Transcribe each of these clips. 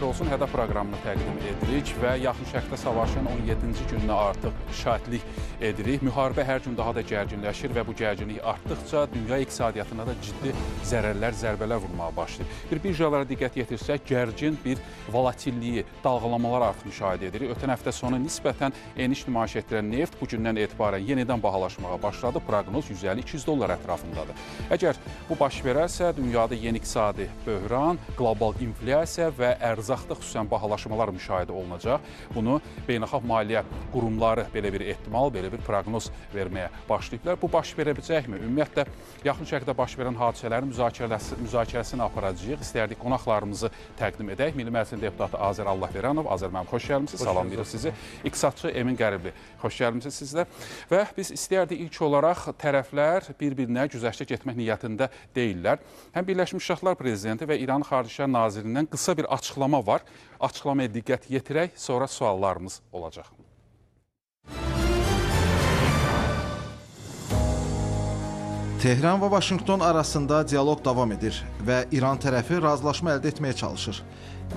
xeyir olsun, hədəf proqramını təqdim edirik və yaxın şərqdə savaşın 17-ci gününə artıq şahidlik edirik. Müharibə hər gün daha da gərginləşir və bu gərginlik artdıqca dünya iqtisadiyyatına da ciddi zərərlər, zərbələr vurmağa başlayır. Bir birjalara diqqət yetirsək, gərgin bir volatilliyi, dalğalamalar artıq müşahidə edirik. Ötən həftə sonu nisbətən eniş nümayiş etdirən neft bu gündən etibarən yenidən bahalaşmağa başladı. Proqnoz 150-200 dollar ətrafındadır. Əgər bu baş verərsə, dünyada yeni iqtisadi böhran, qlobal inflyasiya və ərzaqda xüsusən bahalaşmalar müşahidə olunacaq. Bunu beynəlxalq maliyyə qurumları belə bir ehtimal, belə bir proqnoz verməyə başlayıblar. Bu baş verə biləcəkmi? Ümumiyyətlə, yaxın şərqdə baş verən hadisələrin müzakirəsini aparacağıq. İstərdik qonaqlarımızı təqdim edək. Milli Məclisin deputatı Azər Allahverənov. Azər müəllim, xoş gəlmisiniz. Salamlayırıq sizi. İqtisadçı Emin Qəribli, xoş gəlmisiniz sizlə. Və biz istərdik ilk olaraq tərəflər bir-birinə güzəştə getmək niyyətində deyirlər. Həm Birləşmiş Ştatlar prezidenti və İran Xarici İşlər Nazirindən qısa bir açıqlama var. Açıqlamaya diqqət yetirək, sonra suallarımız olacaq. Tehran və Vaşinqton arasında dialoq davam edir və İran tərəfi razılaşma əldə etməyə çalışır.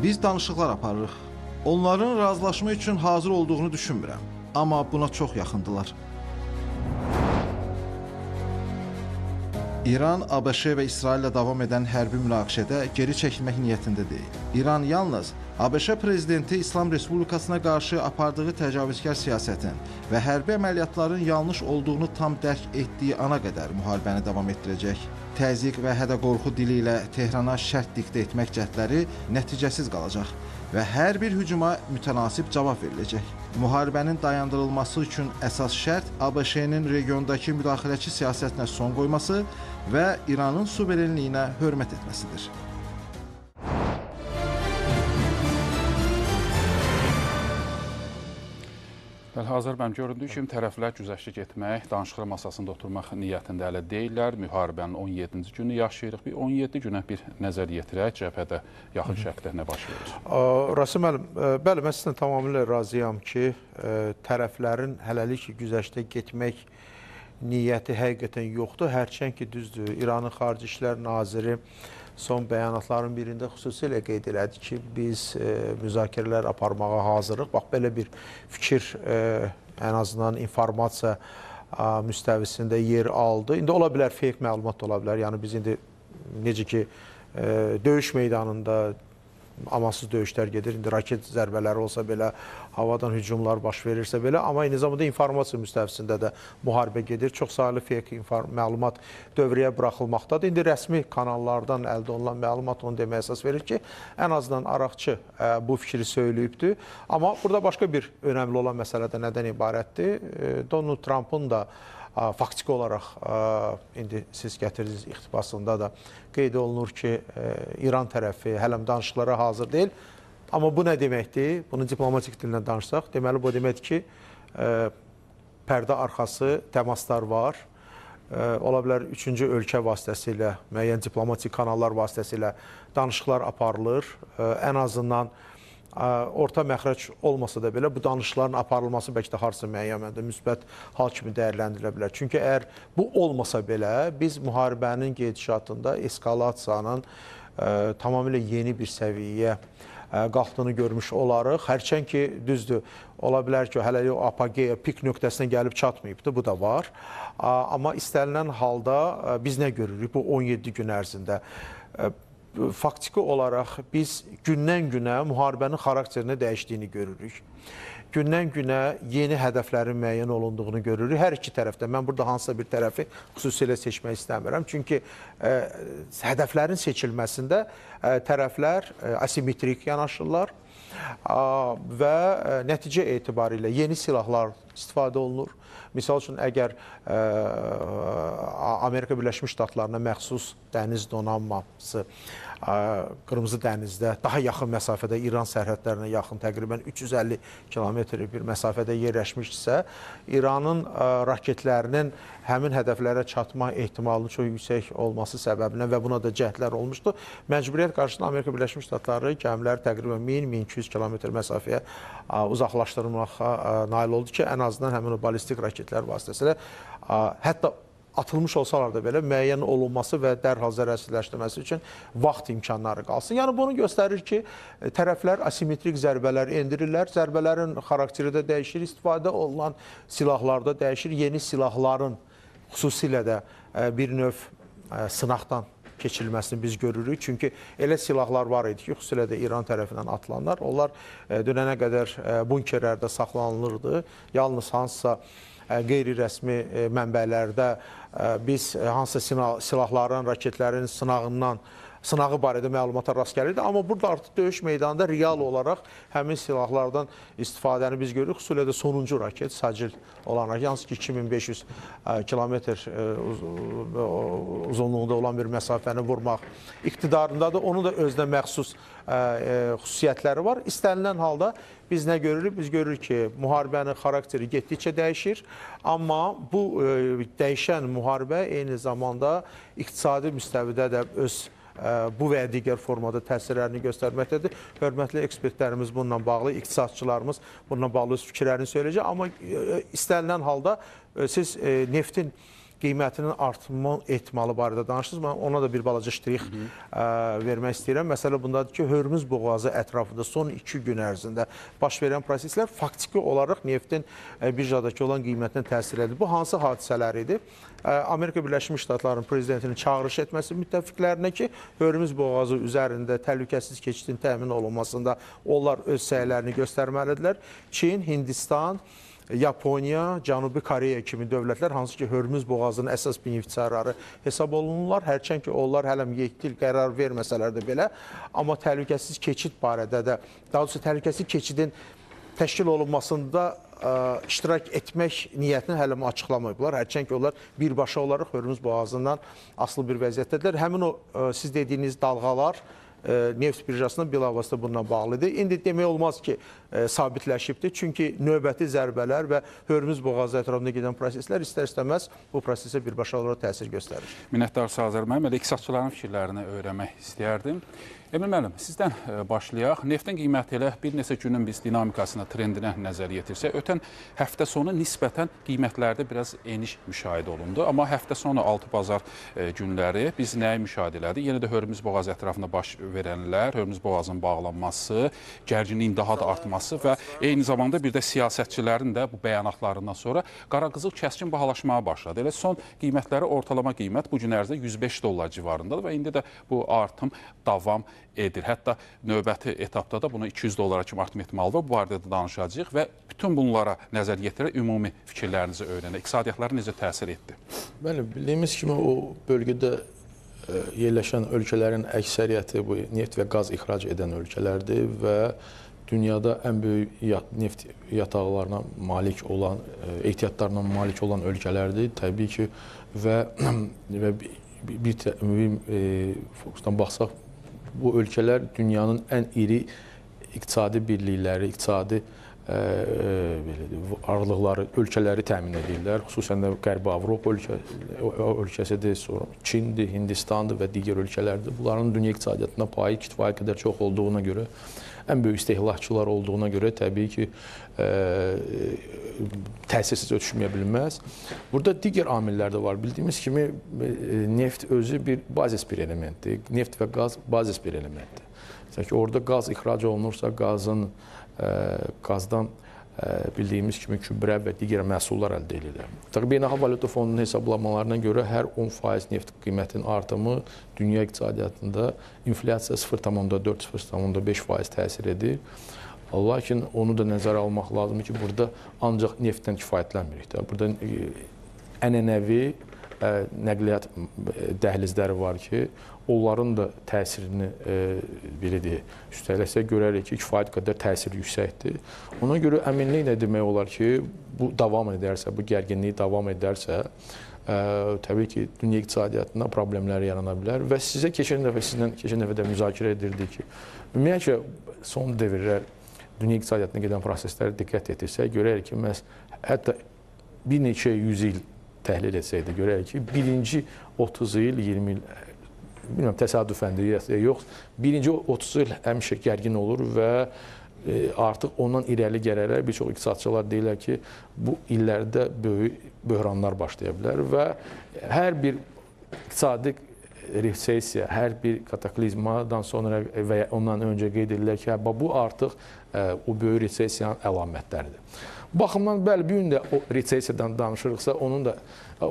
Biz danışıqlar aparırıq. Onların razılaşma üçün hazır olduğunu düşünmürəm, amma buna çox yaxındılar. İran, ABŞ və İsraillə davam edən hərbi münaqişədə geri çəkilmək niyyətində deyil. İran yalnız ABŞ prezidenti İslam Respublikasına qarşı apardığı təcavüzkar siyasətin və hərbi əməliyyatların yanlış olduğunu tam dərk etdiyi ana qədər müharibəni davam etdirəcək. Təzyiq və hədə-qorxu dili ilə Tehrana şərt diktə etmək cəhdləri nəticəsiz qalacaq və hər bir hücuma mütənasib cavab veriləcək. Müharibənin dayandırılması üçün əsas şərt ABŞ-nin regiondakı müdaxiləçi siyasətinə son qoyması və İranın suverenliyinə hörmət etməsidir. Bəli, Azər müəllim, göründüyü kimi tərəflər güzəştə getmək, danışıqlar masasında oturmaq niyyətində hələ deyirlər. Müharibənin 17-ci günü yaşayırıq. Bir 17 günə bir nəzər yetirək, cəbhədə, yaxın şərqdə nə baş verir? Rasim müəllim, bəli, mən sizinlə tamamilə razıyam ki, tərəflərin hələlik güzəştə getmək niyyəti həqiqətən yoxdur. Hərçənd ki, düzdür, İranın Xarici İşlər Naziri son bəyanatların birində xüsusilə qeyd elədi ki, biz müzakirələr aparmağa hazırıq. Bax, belə bir fikir ən azından informasiya müstəvisində yer aldı. İndi ola bilər, fake məlumat da ola bilər. Yəni, biz indi necə ki, döyüş meydanında amansız döyüşlər gedir. İndi raket zərbələri olsa belə, havadan hücumlar baş verirsə belə, amma eyni zamanda informasiya müstəvisində də müharibə gedir. Çox sayılı fake məlumat dövrəyə buraxılmaqdadır. İndi rəsmi kanallardan əldə olunan məlumat onu deməyə əsas verir ki, ən azından Araqçı bu fikri söyləyibdir. Amma burada başqa bir önəmli olan məsələ də nədən ibarətdir? Donald Trump'ın da faktiki olaraq, indi siz gətirdiniz iqtibasında da qeyd olunur ki, İran tərəfi hələm danışıqlara hazır deyil. Amma bu nə deməkdir? Bunu diplomatik dillə danışsaq, deməli bu deməkdir ki, pərdə arxası təmaslar var. Ola bilər, üçüncü ölkə vasitəsilə, müəyyən diplomatik kanallar vasitəsilə danışıqlar aparılır. Ən azından orta məxrəc olmasa da belə, bu danışıqların aparılması bəlkə də harca müəyyən məndə müsbət hal kimi dəyərləndirilə bilər. Çünki əgər bu olmasa belə, biz müharibənin gedişatında eskalasiyanın tamamilə yeni bir səviyyəyə qalxdığını görmüş olarıq. Hərçənd ki, düzdür, ola bilər ki, hələ o apogeya, pik nöqtəsinə gəlib çatmayıbdır, bu da var. Amma istənilən halda biz nə görürük bu 17 gün ərzində? Faktiki olaraq biz gündən-günə müharibənin xarakterini dəyişdiyini görürük. Gündən-günə yeni hədəflərin müəyyən olunduğunu görürük. Hər iki tərəfdə. Mən burada hansısa bir tərəfi xüsusilə seçmək istəmirəm. Çünki hədəflərin seçilməsində tərəflər asimetrik yanaşırlar və nəticə etibarilə yeni silahlar istifadə olunur. Misal üçün, əgər Amerika Birləşmiş Ştatlarına məxsus dəniz donanması Qırmızı dənizdə daha yaxın məsafədə, İran sərhədlərinə yaxın təqribən 350 kilometr bir məsafədə yerləşmişdirsə, İranın raketlərinin həmin hədəflərə çatma ehtimalının çox yüksək olması səbəbindən və buna da cəhdlər olmuşdu. Məcburiyyət qarşısında Amerika Birləşmiş Ştatları gəmiləri təqribən 1000-1200 kilometr məsafəyə uzaqlaşdırmağa nail oldu ki, ən azından həmin o balistik raketlər vasitəsilə hətta atılmış olsalar da belə müəyyən olunması və dərhal zərərsizləşdirməsi üçün vaxt imkanları qalsın. Yəni bunu göstərir ki, tərəflər asimetrik zərbələr endirirlər. Zərbələrin xarakteri də dəyişir, istifadə olunan silahlarda dəyişir. Yeni silahların xüsusilə də bir növ sınaqdan keçirilməsini biz görürük. Çünki elə silahlar var idi ki, xüsusilə də İran tərəfindən atılanlar, onlar dönənə qədər bunkerlərdə saxlanılırdı. Yalnız hansısa qeyri-rəsmi mənbələrdə biz hansısa silahların, raketlərin sınağı barədə məlumata rast gəlirdi. Amma burada artıq döyüş meydanında real olaraq həmin silahlardan istifadəni biz görürük. Xüsusilə də sonuncu raket, Sacil olan raket, hansı ki 2500 kilometr uzunluğunda olan bir məsafəni vurmaq iqtidarındadır. Onun da özünə məxsus xüsusiyyətləri var. İstənilən halda biz nə görürük? Biz görürük ki, müharibənin xarakteri getdikcə dəyişir. Amma bu dəyişən müharibə eyni zamanda iqtisadi müstəvidə də öz bu və ya digər formada təsirlərini göstərməkdədir. Hörmətli ekspertlərimiz bununla bağlı, iqtisadçılarımız bununla bağlı öz fikirlərini söyləyəcək. Amma istənilən halda siz neftin qiymətinin artma ehtimalı barədə danışdınız. Mən ona da bir balaca ştrix vermək istəyirəm. Məsələ bundadır ki, Hörmüz boğazı ətrafında son 2 gün ərzində baş verən proseslər faktiki olaraq neftin birjadakı olan qiymətinə təsir edir. Bu hansı hadisələr idi? Amerika Birləşmiş Ştatlarının prezidentinin çağırış etməsi müttəfiqlərinə ki, Hörmüz boğazı üzərində təhlükəsiz keçidin təmin olunmasında onlar öz səylərini göstərməlidirlər. Çin, Hindistan, Yaponiya, Cənubi Koreya kimi dövlətlər, hansı ki, Hörmüz boğazının əsas benefisiarları hesab olunurlar. Hərçənd ki, onlar hələm yekdil qərar verməsələr də belə, amma təhlükəsiz keçid barədə də, daha doğrusu təhlükəsiz keçidin təşkil olunmasında iştirak etmək niyyətini hələm açıqlamayıblar. Hərçənd ki, onlar birbaşa olaraq Hörmüz boğazından asılı bir vəziyyətdədirlər. Həmin o siz dediyiniz dalğalar neft birjasına bilavasitə bununla bağlıdır. İndi demək olmaz ki, sabitləşibdir. Çünki növbəti zərbələr və Hörmüz boğazı ətrafında gedən proseslər istər-istəməz bu prosesə birbaşa olaraq təsir göstərir. Minnətdar Azər müəllim, elə iqtisadçıların fikirlərini öyrənmək istəyərdim. Emin müəllim, sizdən başlayaq. Neftin qiyməti ilə bir neçə günün biz dinamikasına, trendinə nəzər yetirsək, ötən həftə sonu nisbətən qiymətlərdə biraz eniş müşahidə olundu. Amma həftə sonu 6 bazar günləri biz nəyi müşahidə elədik? Yenə də Hörmüz boğazı ətrafında baş verənlər, Hörmüz boğazının bağlanması, gərginliyin daha da artması və eyni zamanda bir də siyasətçilərin də bu bəyanatlarından sonra qaraqızıl kəskin bahalaşmaya başladı. Elə son qiymətləri, ortalama qiymət bu gün ərzində $105 civarındadır və indi də bu artım davam edir. Hətta növbəti etapda da buna $200 kimi artım ehtimalı var. Bu barədə də danışacağıq və bütün bunlara nəzər yetirərək ümumi fikirlərinizi öyrənək. İqtisadiyyatlara necə təsir etdi? Bəli, bildiyimiz kimi o bölgədə yerləşən ölkələrin əksəriyyəti bu neft və qaz ixrac edən ölkələrdir və dünyada ən böyük neft yataqlarına malik olan, ehtiyatlarına malik olan ölkələrdir. Təbii ki, və bir fokusdan baxsaq, bu ölkələr dünyanın ən iri iqtisadi birlikləri, iqtisadi arlıqları, ölkələri təmin edirlər. Xüsusən də Qərbi Avropa ölkəsidir, sonra Çindir, Hindistandır və digər ölkələrdir. Bunların dünya iqtisadiyyatına payı kifayət qədər çox olduğuna görə, ən böyük istehlakçılar olduğuna görə təbii ki, təsirsiz ötüşməyə bilməz. Burada digər amillər də var. Bildiyimiz kimi, neft özü bir bazis bir elementdir. Neft və qaz bazis bir elementdir. Məsələn ki, orada qaz ixrac olunursa, qazdan bildiyimiz kimi kübrə və digər məhsullar əldə edilir. Beynəlxalq Valyuta Fondunun hesablamalarına görə hər 10% neft qiymətinin artımı dünya iqtisadiyyatında inflyasiya 0,4-0,5% təsir edir. Lakin onu da nəzərə almaq lazımdır ki, burada ancaq neftdən kifayətlənmirik. Burada ənənəvi nəqliyyat dəhlizləri var ki, onların da təsirini belə deyək, üstələsə görərik ki, kifayət qədər təsir yüksəkdir. Ona görə əminliklə demək olar ki, bu davam edərsə, bu gərginlik davam edərsə, təbii ki, dünya iqtisadiyyatına problemlər yarana bilər və sizə keçən dəfə də müzakirə edirdik ki, ümumiyyətlə son devirlər dünya iqtisadiyyatına gedən proseslərə diqqət etirsək, görərik ki, məhz hətta bir neçə 100 il təhlil etsək də görərik ki, birinci 30 il, 20 il, bilmirəm, təsadüfəndir, yox, birinci 30 il həmişə gərgin olur və artıq ondan irəli gələrək bir çox iqtisadçılar deyirlər ki, bu illərdə böyük böhranlar başlaya bilər və hər bir iqtisadi resesiya, hər bir kataklizmadan sonra və ya ondan öncə qeyd edirlər ki, bu artıq o böyük resesiyanın əlamətləridir. Baxımdan bəli, bu gün də o resesiyadan danışırıqsa,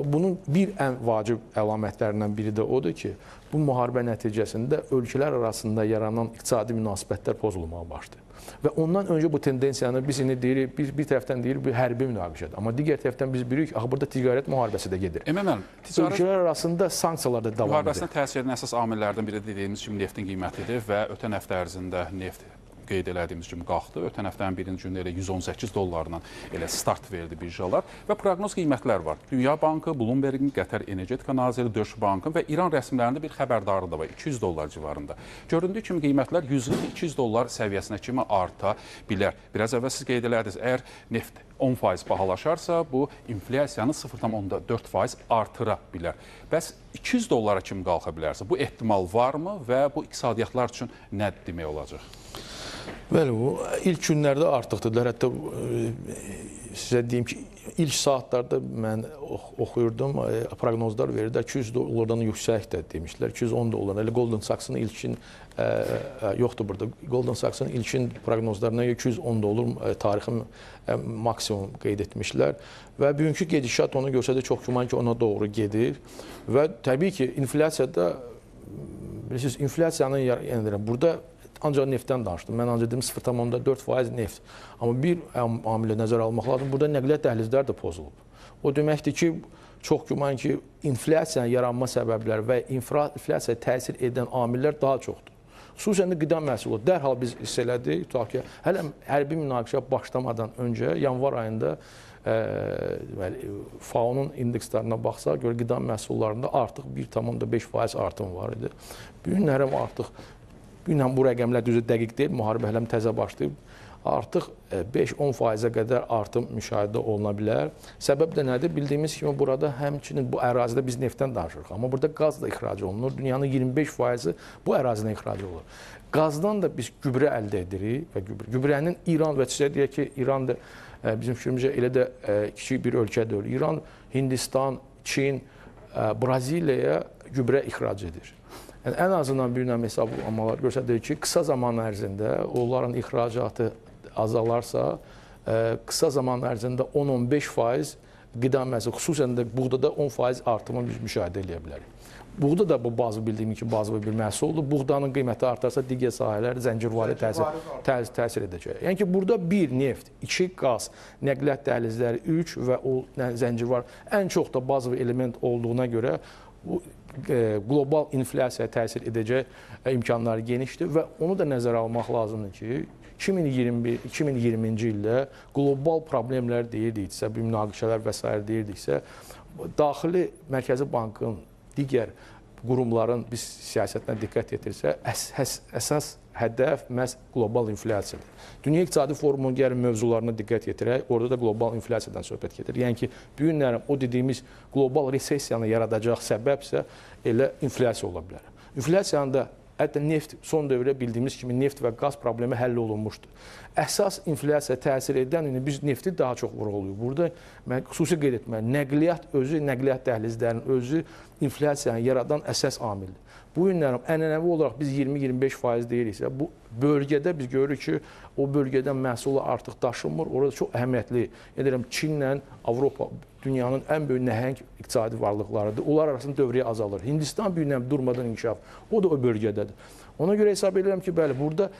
bunun bir ən vacib əlamətlərindən biri də odur ki, bu müharibə nəticəsində ölkələr arasında yaranan iqtisadi münasibətlər pozulmağa başlayır. Və ondan öncə bu tendensiyanı biz indi deyirik, bir tərəfdən deyirik, bir hərbi münaqişədir. Amma digər tərəfdən biz bilirik ki, burada ticarət müharibəsi də gedir. Ölkələr arasında sanksiyalar da davam edir. Müharibəsinə təsir edən əsas amillərdən biri dediyimiz kimi neftin qiymətidir və ötən həftə ərzində neft qeyd elədiyimiz kimi qalxdı. Ötən həftənin birinci günü elə 118 dollarla elə start verdi birjalar və proqnoz qiymətlər var. Dünya Bankı, Bloomberg'in, Qətər Energetika Naziri, Deutsche Bank'ın və İran rəsmilərində bir xəbərdarı da var, 200 dollar civarında. Göründüyü kimi qiymətlər 100-200 dollar səviyyəsinə kimi arta bilər. Biraz əvvəl siz qeyd elədiniz, əgər neft 10% bahalaşarsa, bu inflyasiyanı 0,4% artıra bilər. Bəs 200 dollara kimi qalxa bilərsə, bu ehtimal varmı və bu iqtisadiyyatlar üçün nə demək olacaq? Bəli, bu ilk günlərdə artıqdır. Hətta sizə deyim ki, ilk saatlarda mən oxuyurdum, proqnozlar verirdi, 200 dollardan yüksək də demişdilər, 210 dollar. Elə Goldman Sachs'ın ilkin, yoxdur burada, Goldman Sachs'ın ilkin proqnozlarına 210 dollar tarixi maksimum qeyd etmişlər və bugünkü gedişat onu görsədə çox güman ki, ona doğru gedir və təbii ki, inflyasiyada, bilirsiniz, inflasiyanın burada ancaq neftdən danışdım. Mən ancaq dedim 0,4% neft. Amma bir amilə nəzər almaq lazım. Burada nəqliyyat dəhlizləri də pozulub. O deməkdir ki, çox güman ki, inflyasiyanın yaranma səbəbləri və inflyasiyaya təsir edən amillər daha çoxdur. Xüsusən də qida məhsulu. Dərhal biz hiss elədik, tutaq ki, hələ hərbi münaqişə başlamadan öncə, yanvar ayında FAO-nun indekslərinə baxsaq, görə qida məhsullarında artıq 1,5% artım var idi. Bu günlərim artıq bu rəqəmlər düzü dəqiq deyil, müharibə hələm təzə başlayıb. Artıq 5-10%-ə qədər artım müşahidə oluna bilər. Səbəb də nədir? Bildiyimiz kimi burada həmçinin bu ərazidə biz neftdən danışırıq. Amma burada qaz da ixrac olunur. Dünyanın 25%-i bu ərazidən ixrac olunur. Qazdan da biz gübrə əldə edirik və gübrənin İran və sizə deyək ki, İran da bizim fikrimizcə elə də kiçik bir ölkə deyil. İran, Hindistan, Çin, Braziliyaya gübrə ixrac edir. Yəni, ən azından bir növ hesablamalar göstərir ki, qısa zaman ərzində onların ixracatı azalarsa, qısa zaman ərzində 10-15% qida məhsulu, xüsusən də buğdada 10% artımı biz müşahidə edə bilərik. Buğda da bu bildiyim ki, bazı bir məhsuldur. Buğdanın qiyməti artarsa, digər sahələr zəncirvari təsir edəcək. Yəni ki, burada 1 neft, 2 qaz, nəqliyyat dəhlizləri, 3 və o zəncirvari ən çox da bazı element olduğuna görə bu qlobal inflyasiyaya təsir edəcək imkanları genişdir və onu da nəzərə almaq lazımdır ki, 2020-ci ildə qlobal problemlər deyirdiksə, bir münaqişələr və s. deyirdiksə, daxili Mərkəzi Bankın digər qurumların biz siyasətinə diqqət yetirsə, əsas hədəf məhz qlobal inflyasiyadır. Dünya İqtisadi Forumunun gəlin mövzularına diqqət yetirək, orada da qlobal inflyasiyadan söhbət gedir. Yəni ki, bu günlərin o dediyimiz qlobal resesiyanı yaradacaq səbəbsə elə inflyasiya ola bilər. Inflasiyanın da hətta neft son dövrdə bildiyimiz kimi neft və qaz problemi həll olunmuşdur. Əsas inflyasiya təsir edən biz nefti daha çox vurğuluyuq. Burada mən xüsusi qeyd etməliyəm. Nəqliyyat dəhlizlərinin özü inflyasiyanı yaradan əsas amildir. Bu günlərin ənənəvi olaraq biz 20-25% deyiriksə, bu bölgədə biz görürük ki, o bölgədən məhsulu artıq daşınmır. Orada çox əhəmiyyətli, Çinlə Avropa dünyanın ən böyük nəhəng iqtisadi varlıqlarıdır. Onlar arasında dövrəyə azalır. Hindistan bir növ durmadan inkişaf, o da o bölgədədir. Ona görə hesab edirəm ki, bəli, burada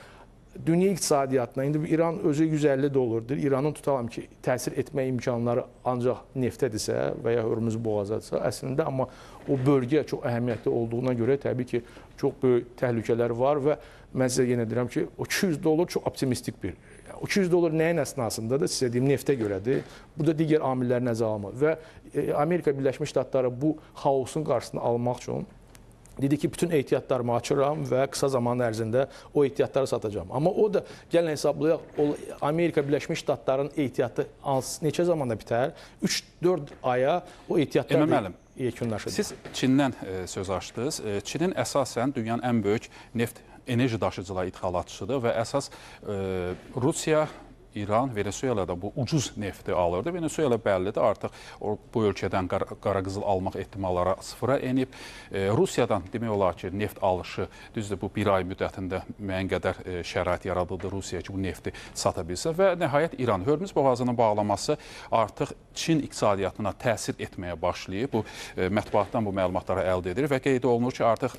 dünya iqtisadiyyatına, indi İran özü 150 dollardır. İranın tutalım ki, təsir etmə imkanları ancaq neftədirsə və ya Hörmüz boğazadırsa, əslində amma o bölgə çox əhəmiyyətli olduğuna görə təbii ki, çox böyük təhlükələr var və mən sizə yenə deyirəm ki, o 200 dollar çox optimistik bir. O 200 dollar nəyin əsnasındadır? Sizə deyim, neftə görədir. Burada digər amillər nəzərə alınır və Amerika Birləşmiş Ştatları bu xaosun qarşısını almaq üçün dedi ki, bütün ehtiyatlarımı açıram və qısa zaman ərzində o ehtiyatları satacağım. Amma o da, gəlin hesablayaq, Amerika Birləşmiş Ştatlarının ehtiyatı neçə zamanda bitər? 3-4 aya o ehtiyatlar yekunlaşır. Siz Çindən söz açdınız. Çinin əsasən dünyanın ən böyük neft enerji daşıyıcılar ixalatçısıdır və əsas Rusiya, İran, Venezuela'da bu ucuz nefti alırdı. Venezuela bəllidir, artıq bu ölkədən qara qızıl almaq ehtimalları sıfıra enib. Rusiyadan demək olar ki, neft alışı, düzdür, bu bir ay müddətində müəyyən qədər şərait yaradıldı Rusiya ki, bu nefti sata bilsə və nəhayət İran. Hörmüz boğazının bağlaması artıq Çin iqtisadiyyatına təsir etməyə başlayıb. Bu mətbuatdan bu məlumatları əldə edir və qeyd olunur ki, artıq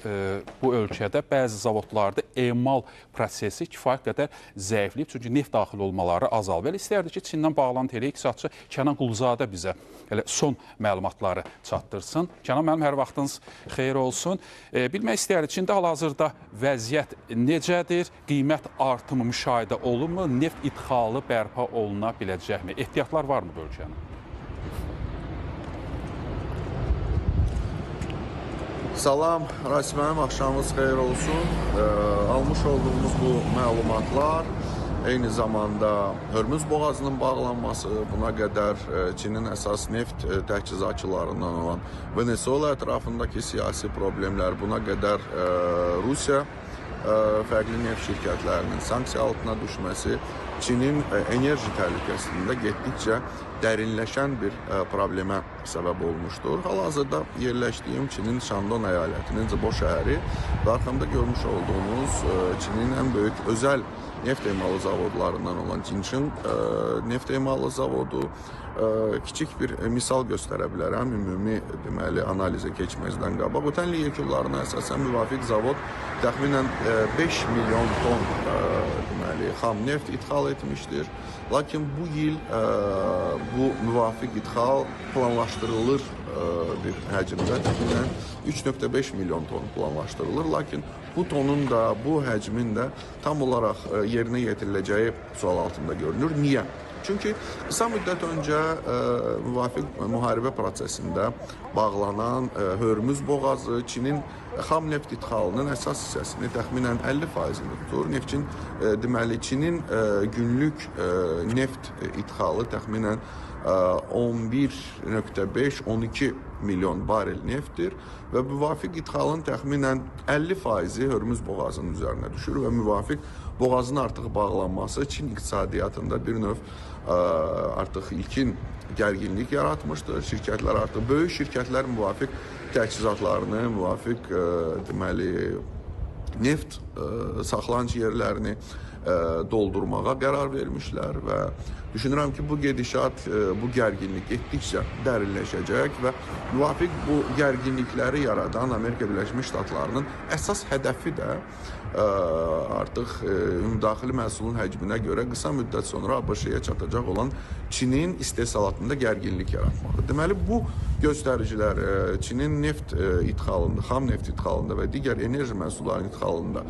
bu ölkədə bəzi zavodlarda emal prosesi kifayət qədər zəifləyib, çünki neft daxil olmaları azalıb. Elə istərdik ki, Çindən bağlantı ilə iqtisadçı Kənan Quluzadə bizə elə son məlumatları çatdırsın. Kənan, mənim hər vaxtınız xeyir olsun. Bilmək istərdik, Çində hal-hazırda vəziyyət necədir? Qiymət artımı müşahidə olunmu? Neft idxalı bərpa oluna biləcəkmi? Ehtiyatlar varmı bu ölkənin? Salam, Rasim mənim, axşamınız xeyir olsun. Almış olduğumuz bu məlumatlar eyni zamanda Hörmüz boğazının bağlanması, buna qədər Çinin əsas neft təchizatçılarından olan Venezuela ətrafındakı siyasi problemlər, buna qədər Rusiya fərqli neft şirkətlərinin sanksiya altına düşməsi Çinin enerji təhlükəsində getdikcə dərinləşən bir problemə səbəb olmuşdur. Hal-hazırda yerləşdiyim Çinin Şandon əyalətinin Zibo şəhəri və arxamda görmüş olduğunuz Çinin ən böyük özəl neft emalı zavodlarından olan Jincheng neft emalı zavodu. Kiçik bir misal göstərə bilərəm, ümumi deməli analizə keçməzdən qabaq. Ötən il yekunlarına əsasən müvafiq zavod təxminən 5 milyon ton deməli xam neft ixal etmişdir. Lakin bu il bu müvafiq ixal planlaşdırılır bir həcmdə təxminən 3,5 milyon ton planlaşdırılır. Lakin bu tonun da, bu həcmin də tam olaraq yerinə yetiriləcəyi sual altında görünür. Niyə? Çünki qısa müddət öncə müvafiq müharibə prosesində bağlanan Hörmüz boğazı Çinin xam neft idxalının əsas hissəsini təxminən 50%-ni tutur. Neftçin deməli Çinin günlük neft idxalı təxminən 11,5-12 milyon barel neftdir və müvafiq idxalın təxminən 50%-i Hörmüz boğazının üzərinə düşür və müvafiq boğazın artıq bağlanması Çin iqtisadiyyatında bir növ artıq ilkin gərginlik yaratmışdır. Şirkətlər artıq, böyük şirkətlər müvafiq təchizatlarını, müvafiq deməli neft saxlanıcı yerlərini doldurmağa qərar vermişlər və düşünürəm ki, bu gedişat, bu gərginlik getdikcə dərinləşəcək və müvafiq bu gərginlikləri yaradan Amerika Birləşmiş Ştatlarının əsas hədəfi də artıq ümumdaxili məhsulun həcminə görə qısa müddət sonra ABŞ-yə çatacaq olan Çinin istehsalatında gərginlik yaratmaqdır. Deməli, bu göstəricilər Çinin neft idxalında, xam neft idxalında və digər enerji məhsullarının idxalında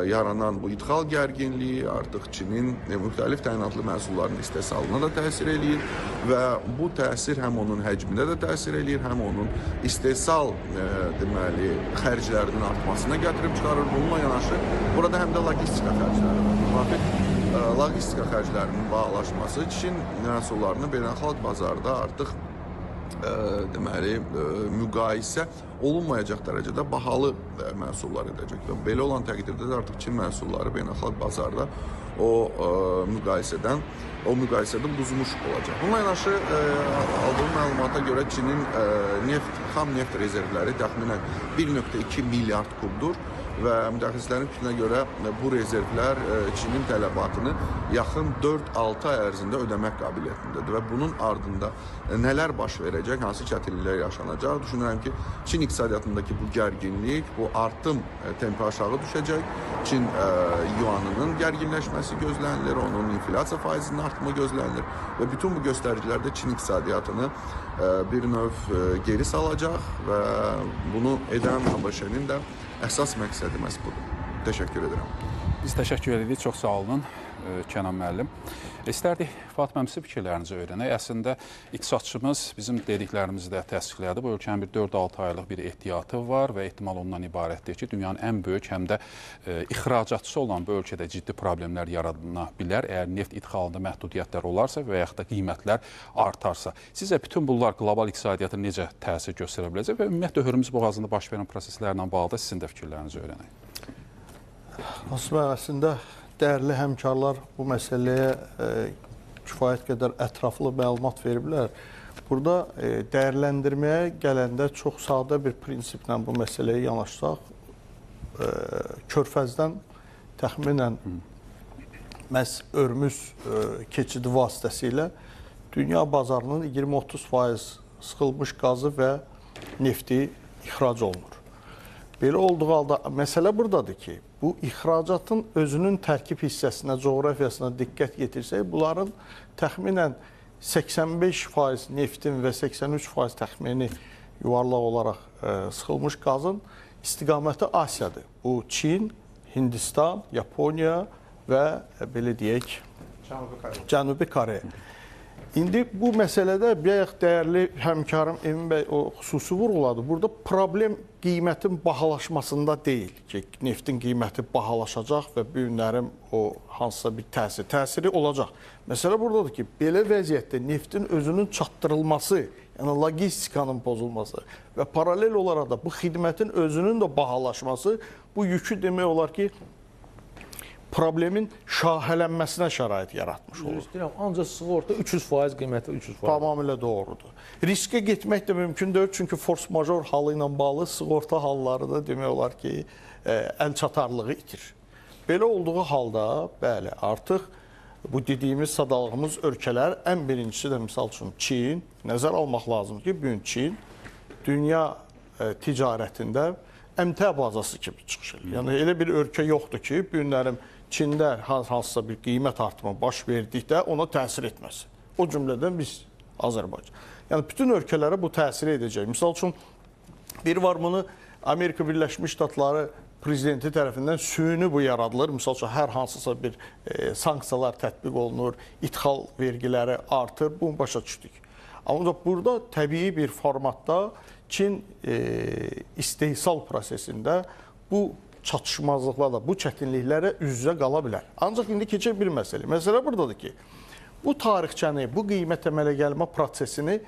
yaranan bu idxal gərginliyi artıq Çinin müxtəlif təyinatlı məhsullarının istehsalına da təsir eləyir və bu təsir həm onun həcminə də təsir eləyir, həm onun istehsal deməli xərclərinin artmasına gətirib çıxarır. Bununla yanaşı burada həm də logistika xərcləri var. Müvafiq logistika xərclərinin bağlaşması Çin məhsullarını beynəlxalq bazarda artıq deməli müqayisə olunmayacaq dərəcədə bahalı məhsullar edəcək və belə olan təqdirdə də artıq Çin məhsulları beynəlxalq bazarda o müqayisədə uduzmuş olacaq. Bununla yanaşı aldığım məlumata görə Çinin xam neft rezervləri təxminən 1,2 milyard kubdur və mütəxəssislərin fikrinə görə bu rezervlər Çinin tələbatını yaxın 4-6 ay ərzində ödəmək qabiliyyətindədir və bunun ardında nələr baş verəcək, hansı çətinliklər yaşanacaq? Düşünürəm ki, Çin iqtisadiyyatındakı bu gərginlik, bu artım tempi aşağı düşəcək. Çin yuanının gərginləşməsi gözlənilir, onun inflyasiya faizinin artma gözlənilir və bütün bu göstəricilərdə Çin iqtisadiyyatını bir növ geri salacaq və bunu edən ABŞ-nin də əsas məqsədi məhz budur. Təşəkkür edirəm. Biz təşəkkür edirik. Çox sağ olun Kənan müəllim. İstərdik Fatma sizin fikirlərinizi öyrənək. Əslində iqtisadçımız bizim dediklərimizi də təsdiqlədi. Bu ölkənin bir 4-6 aylıq bir ehtiyatı var və ehtimal ondan ibarətdir ki, dünyanın ən böyük həm də ixracatçısı olan bu ölkədə ciddi problemlər yaradına bilər. Əgər neft idxalında məhdudiyyətlər olarsa və yaxud da qiymətlər artarsa. Sizcə bütün bunlar qlobal iqtisadiyyata necə təsir göstərə biləcək və ümumiyyətlə Hörmüz boğazında baş verən proseslərlə bağlı sizin də fikirlərinizi öyrənək. Aslında əslində dəyərli həmkarlar bu məsələyə kifayət qədər ətraflı məlumat veriblər. Burada dəyərləndirməyə gələndə çox sadə bir prinsiplə bu məsələyə yanaşsaq, Körfəzdən təxminən məhz Örmüz keçidi vasitəsilə dünya bazarının 20-30% sıxılmış qazı və nefti ixrac olunur. Belə olduğu halda məsələ buradadır ki, bu ixracatın özünün tərkib hissəsinə, coğrafiyasına diqqət yetirsək, bunların təxminən 85% neftin və 83% təxmini yuvarlaq olaraq sıxılmış qazın istiqaməti Asiyadır. Bu Çin, Hindistan, Yaponiya və belə deyək, Cənubi Koreya. İndi bu məsələdə bayaq dəyərli həmkarım Emin bəy o xüsusi vurğuladı. Burada problem qiymətin bahalaşmasında deyil ki, neftin qiyməti bahalaşacaq və bu günlərin o hansısa bir təsiri olacaq. Məsələ buradadır ki, belə vəziyyətdə neftin özünün çatdırılması, yəni logistikanın pozulması və paralel olaraq da bu xidmətin özünün də bahalaşması bu yükü demək olar ki, problemin şahələnməsinə şərait yaratmış olur. İstəyirəm, ancaq sığorta 300% qiyməti 300%. Tamamilə doğrudur. Riskə getmək də mümkün deyil, çünki force major halı ilə bağlı sığorta halları da demək olar ki, əl çatarlığı itir. Belə olduğu halda, bəli, artıq bu dediyimiz sadalığımız ölkələr, ən birincisi də misal üçün Çin, nəzər almaq lazım ki, bugün Çin dünya ticarətində əmtə bazası kimi çıxış edir. Yəni, elə bir ölkə yoxdur ki, bu günlərim Çində hansısa bir qiymət artımı baş verdikdə ona təsir etməsi. O cümlədən biz Azərbaycan. Yəni, bütün ölkələrə bu təsir edəcək. Misal üçün, bir var bunu Amerika Birləşmiş Ştatları prezidenti tərəfindən süni bu yaradılır. Misal üçün, hər hansısa bir sanksiyalar tətbiq olunur, ithal vergiləri artır, bunu başa düşdük. Amma burada təbii bir formatda Çin istehsal prosesində bu çatışmazlıqlarla, bu çətinliklərə üz-üzə qala bilər. Ancaq indi keçək bir məsələ. Məsələ buradadır ki, bu tarixçəni, bu qiymət əmələ gəlmə prosesini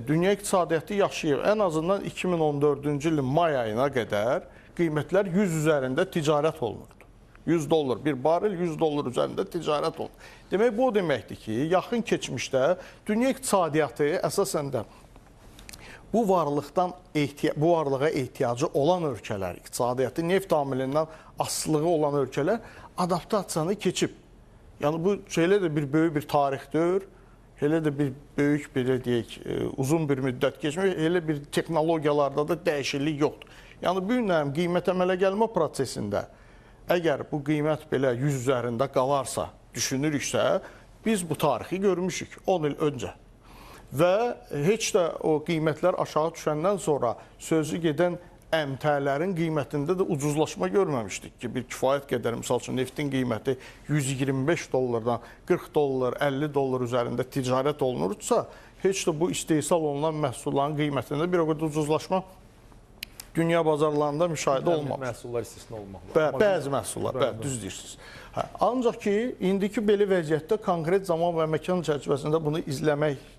dünya iqtisadiyyatı yaşayır. Ən azından 2014-cü ilin may ayına qədər qiymətlər 100 üzərində ticarət olunurdu. 100 dollar bir barel, 100 dollar üzərində ticarət olunur. Demək, bu o deməkdir ki, yaxın keçmişdə dünya iqtisadiyyatı əsasən də bu varlığa ehtiyacı olan ölkələr, iqtisadiyyatı neft amilindən asılılığı olan ölkələr adaptasiyanı keçib. Yəni, bu elə də bir böyük bir tarixdir, elə də bir böyük, belə deyək, uzun bir müddət keçmiş, elə bir texnologiyalarda da dəyişiklik yoxdur. Yəni, bu günlərim qiymət əmələ gəlmə prosesində əgər bu qiymət belə 100 üzərində qalarsa, düşünürüksə, biz bu tarixi görmüşük 10 il öncə. Və heç də o qiymətlər aşağı düşəndən sonra sözü gedən əmtələrin qiymətində də ucuzlaşma görməmişdik ki, bir kifayət qədər, misal üçün, neftin qiyməti 125 dollardan 40 dollar, 50 dollar üzərində ticarət olunursa, heç də bu istehsal olunan məhsulların qiymətində bir o qədər ucuzlaşma dünya bazarlarında müşahidə olmamış. Məhsullar istisna olmaq. Bəzi məhsullar, düz deyirsiniz. Ancaq ki, indiki belə vəziyyətdə konkret zaman və məkan çərçivəsində bunu izləmək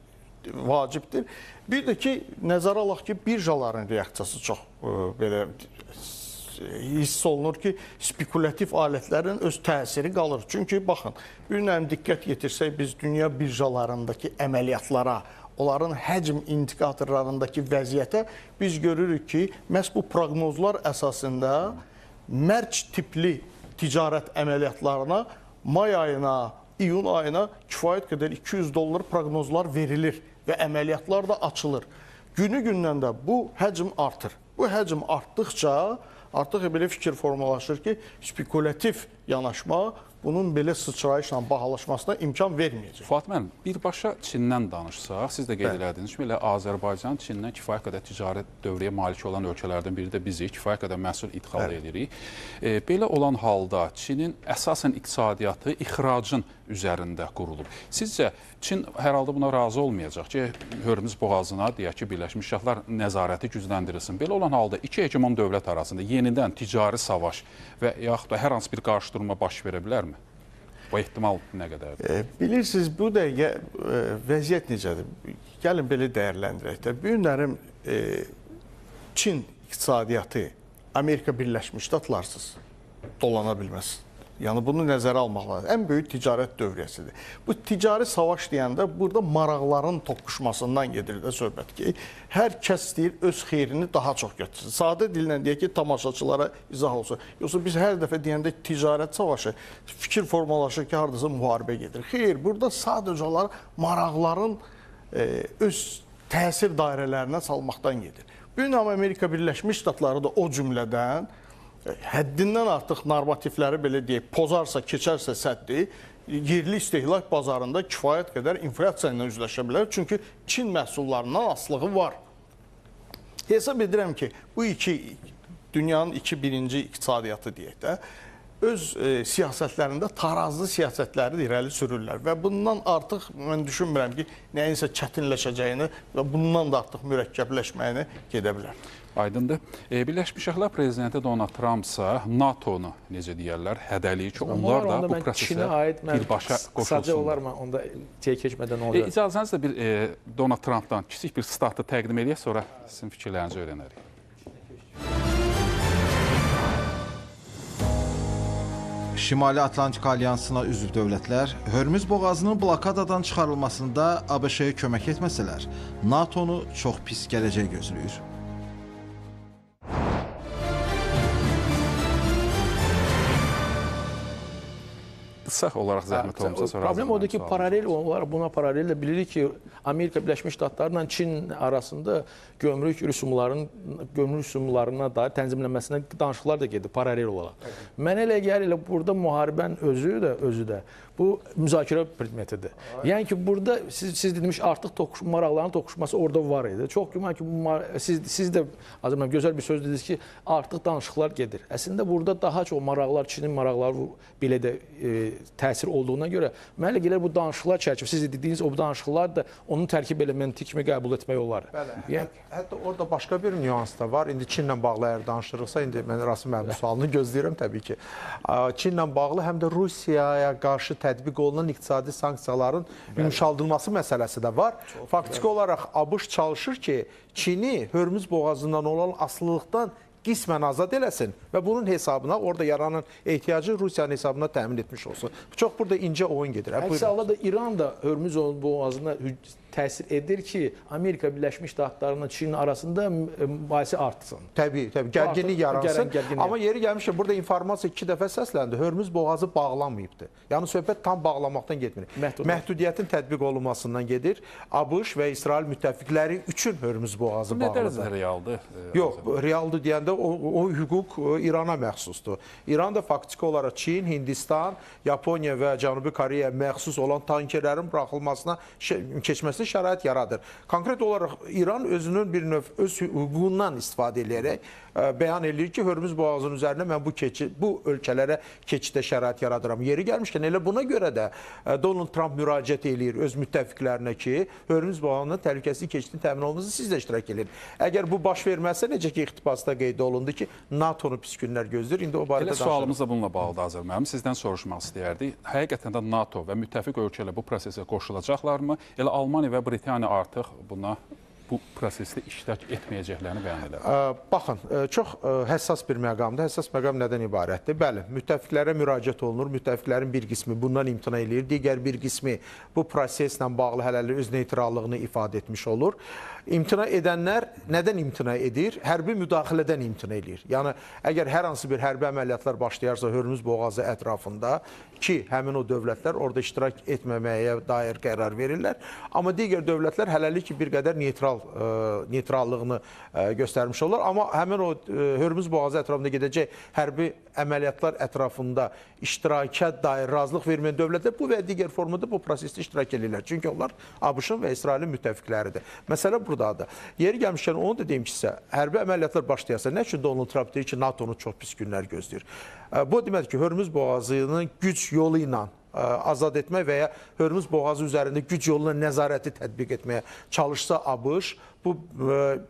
vacibdir. Bir də ki, nəzərə alaq ki, birjaların reaksiyası çox belə hiss olunur ki, spekulativ alətlərin öz təsiri qalır. Çünki, baxın, bir nəm diqqət yetirsək, biz dünya birjalarındakı əməliyyatlara, onların həcm indikatorlarındakı vəziyyətə biz görürük ki, məhz bu proqnozlar əsasında mərc tipli ticarət əməliyyatlarına may ayına, iyun ayına kifayət qədər 200 dollar proqnozlar verilir və əməliyyatlar da açılır. Günü-gündən də bu həcm artır. Bu həcm artdıqca artıq belə fikir formalaşır ki, spekulativ yanaşma bunun belə sıçrayışla bahalaşmasına imkan verməyəcək. Fuad müəllim, birbaşa Çindən danışsaq, siz də qeyd elədiniz ki, belə Azərbaycan Çindən kifayət qədər ticarət dövrəyə malik olan ölkələrdən biri də bizik, kifayət qədər məhsul idxal edirik. Belə olan halda Çinin əsasən iqtisadiyyatı ixracın üzərində qurulub. Sizcə Çin hər halda buna razı olmayacaq ki, Hörmüz boğazına, deyək ki, Birləşmiş Ştatlar nəzarəti gücləndirilsin. Belə olan halda iki hegemon dövlət arasında yenidən ticari savaş və yaxud da hər hansı bir qarşıdurma baş verə bilərmi? Bu ehtimal nə qədərdir? Bilirsiniz, bu dəqiqə vəziyyət necədir? Gəlin belə dəyərləndirək də. Bu günlərim Çin iqtisadiyyatı Amerika Birləşmiş Ştatlarsız dolana bilməz. Yəni bunu nəzərə almaq lazım. Ən böyük ticarət dövriyyəsidir. Bu ticari savaş deyəndə burada maraqların toqquşmasından gedir də söhbət ki, hər kəs istəyir öz xeyrini daha çox götürsün. Sadə dillə deyək ki, tamaşaçılara izah olsun. Yoxsa biz hər dəfə deyəndə ticarət savaşı fikir formalaşır ki, hardasa müharibə gedir. Xeyr, burada sadəcə olaraq maraqların öz təsir dairələrinə salmaqdan gedir. Bu gün Amerika Birləşmiş Ştatları da o cümlədən həddindən artıq normativləri belə deyək, pozarsa, keçərsə səddi, yerli istehlak bazarında kifayət qədər inflyasiya ilə üzləşə bilər. Çünki Çin məhsullarından asılığı var. Hesab edirəm ki, bu dünyanın birinci iqtisadiyyatı deyək də, öz siyasətlərində tarazlı siyasətləri irəli sürürlər və bundan artıq mən düşünmürəm ki, nəyinsə çətinləşəcəyini və bundan da artıq mürəkkəbləşməyini gedə bilər. Aydındır. Birləşmiş Ştatlar prezidenti Donald Trumpsa NATO-nu necə deyərlər, hədəliyir ki, onlar da bu prosesə birbaşa qoşulsunlar. Sadəcə olar mı onda keçmədən olacaq? İcazənizlə bir Donald Trumpdan kiçik bir statı təqdim edək, sonra sizin fikirlərinizi öyrənərik. Şimali Atlantik Alyansına üzv dövlətlər Hörmüz boğazının blokadadan çıxarılmasında ABŞ-yə kömək etməsələr, NATO-nu çox pis gələcək gözləyir. Qısaq olaraq zəhmət olmasa sonra... Problem odur ki, paralel olaraq buna paralel də bilirik ki, Amerika Birləşmiş Ştatlarla Çin arasında gömrük rüsumlarına dair tənzimlənməsinə danışıqlar da gedir paralel olaraq. Mənə elə gəlir, burada müharibənin özü də bu müzakirə predmetidir. Yəni ki, burada siz dediniz artıq maraqların toqquşması orada var idi. Çox güman ki, siz də azından gözəl bir söz dediniz ki, artıq danışıqlar gedir. Əslində burada daha çox maraqlar, Çinin maraqları belə də təsir olduğuna görə mənə gəlir bu danışıqlar çərçivəsində siz dediyiniz o danışıqlar da onun tərkib elementi kimi qəbul etmək olar. Bəli. Yəni, hətta orada başqa bir nüans da var. İndi Çinlə bağlı əgər danışırıqsa, indi mən Rasim müəllimin sualını gözləyirəm təbii ki. Çinlə bağlı həm də Rusiyaya qarşı tətbiq olunan iqtisadi sanksiyaların yumşaldılması məsələsi də var. Faktiki olaraq ABŞ çalışır ki, Çini Hörmüz boğazından olan asılılıqdan qismən azad eləsin və bunun hesabına orada yaranan ehtiyacı Rusiyanın hesabına təmin etmiş olsun. Çox burada incə oyun gedir. Əks halda da İran da Hörmüz boğazına təsir edir ki, Amerika Birləşmiş Ştatlarla Çin arasında mübahisə artsın. Təbii, gərginlik yaransın. Amma yeri gəlmiş ki, burada informasiya 2 dəfə səsləndi. Hörmüz boğazı bağlanmayıbdır. Yəni söhbət tam bağlamaqdan getmir. Məhdudiyyətin tətbiq olunmasından gedir. ABŞ və İsrail müttəfiqləri üçün Hörmüz boğazı bağlıdır. Nə dərəcədə realdır? Yox, realdır deyəndə o hüquq İrana məxsusdur. İran da faktiki olaraq Çin, Hindistan, Yaponiya və Cənubi Koreyaya məxsus olan tankerlərin buraxılmasına, keçməsinə şərait yaradır. Konkret olaraq İran özünün bir növ öz hüququndan istifadə edərək bəyan edir ki, Hörmüz boğazının üzərində mən bu ölkələrə keçidə şərait yaradıram. Yeri gəlmişkən elə buna görə də Donald Trump müraciət edir öz müttəfiqlərinə ki, Hörmüz boğazının təhlükəsizlik keçidinin təmin olunması siz də iştirak edin. Əgər bu baş verməzsə, necə ki, iqtibasda qeyd olundu ki, NATO-nu pis günlər gözləyir. İndi o barədə danışırıq. Elə sualımız da bununla bağlıdır Azər müəllim. Sizdən soruşmaq istəyərdik. Həqiqətən də NATO və müttəfiq ölkələr bu prosesə qoşulacaqlarmı? Elə Almaniya və Britaniya artıq bu prosesdə iştirak etməyəcəklərini bəyan edir. Baxın, çox həssas bir məqamdır. Həssas məqam nədən ibarətdir? Bəli, müttəfiqlərə müraciət olunur. Müttəfiqlərin bir qismi bundan imtina edir. Digər bir qismi bu proseslə bağlı hələli öz neytrallığını ifadə etmiş olur. İmtina edənlər nədən imtina edir? Hərbi müdaxilədən imtina edir. Yəni, əgər hər hansı bir hərbi əməliyyatlar başlayarsa Hörmüz boğazı ətrafında ki, həmin o dövlətlər orada iştirak etməməyə dair qərar verirlər. Amma digər dövlətlər hələlik ki, bir qədər neytrallığını göstərmiş olur. Amma həmin o Hörmüz boğazı ətrafında gedəcək hərbi əməliyyatlar ətrafında iştirakə dair razılıq verməyən dövlətlər bu və digər formada bu prosesdə iştirak edirlər. Çünki onlar ABŞ-ın və İsrailin müttəfiqləridir. Məsələ buradadır. Yeri gəlmişkən onu da deyim ki, hərbi əməliyyatlar başlayarsa, nə üçün Donald Trump deyir ki, NATO-nu çox pis günlər gözləyir? Bu deməkdir ki, Hörmüz boğazını güc yolu ilə azad etmək və ya Hörmüz boğazı üzərində güc yoluna nəzarəti tətbiq etməyə çalışsa ABŞ, bu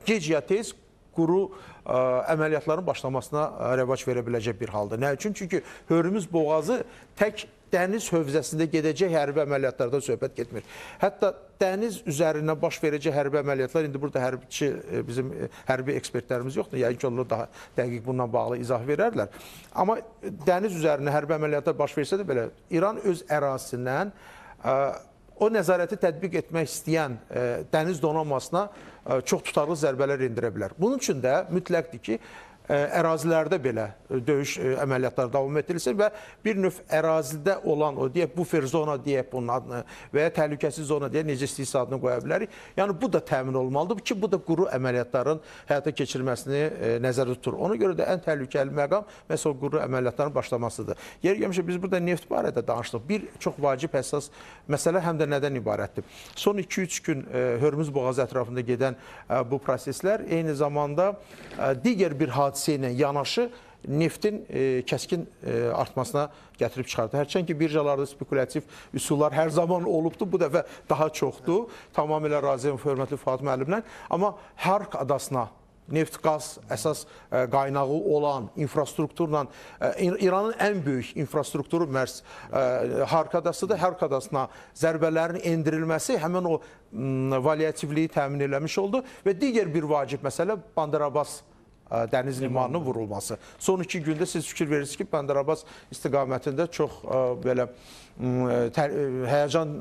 gec ya tez quru əməliyyatların başlamasına rəvac verə biləcək bir haldır. Nə üçün? Çünki Hörmüz boğazı tək dəniz hövzəsində gedəcək hərbi əməliyyatlardan söhbət getmir. Hətta dəniz üzərindən baş verəcək hərbi əməliyyatlar, indi burada bizim hərbi ekspertlərimiz yoxdur, yəni ki, onlar daha dəqiq bununla bağlı izah verərlər. Amma dəniz üzərində hərbi əməliyyatlar baş versə də belə, İran öz ərazisindən o nəzarəti tətbiq etmək istəyən dəniz donanmasına çox tutarlı zərbələr endirə bilər. Bunun üçün də mütləqdir ki, ərazilərdə belə döyüş əməliyyatları davam etdirilsin və bir növ ərazidə olan o deyək bufer zona deyək bunun adını və ya təhlükəsiz zona deyək necə istəyirsə adını qoya bilərik. Yəni bu da təmin olmalıdır ki, bu da quru əməliyyatların həyata keçirilməsini nəzərdə tutur. Ona görə də ən təhlükəli məqam məhz o quru əməliyyatların başlamasıdır. Yeri gəlmişək biz burada neft barədə danışdıq. Bir çox vacib əsas məsələ həm də nədən ibarətdir? Son 2-3 gün Hörmüz boğazı ətrafında gedən bu proseslər eyni zamanda digər bir hadisə ilə yanaşı neftin kəskin artmasına gətirib çıxardı. Hərçənd ki, birjalarda spekulativ üsullar hər zaman olubdur, bu dəfə daha çoxdur. Tamamilə razıyam hörmətli Fuad müəllimlə. Amma Hark adasına neft, qaz əsas qaynağı olan infrastrukturla İranın ən böyük infrastrukturu məhz Hark adasıdır. Hark adasına zərbələrin endirilməsi həmin o variativliyi təmin eləmiş oldu və digər bir vacib məsələ Bandar Abbas dəniz limanının vurulması. Son 2 gündə siz fikir verirsiniz ki, Bandar Abbas istiqamətində çox belə həyəcan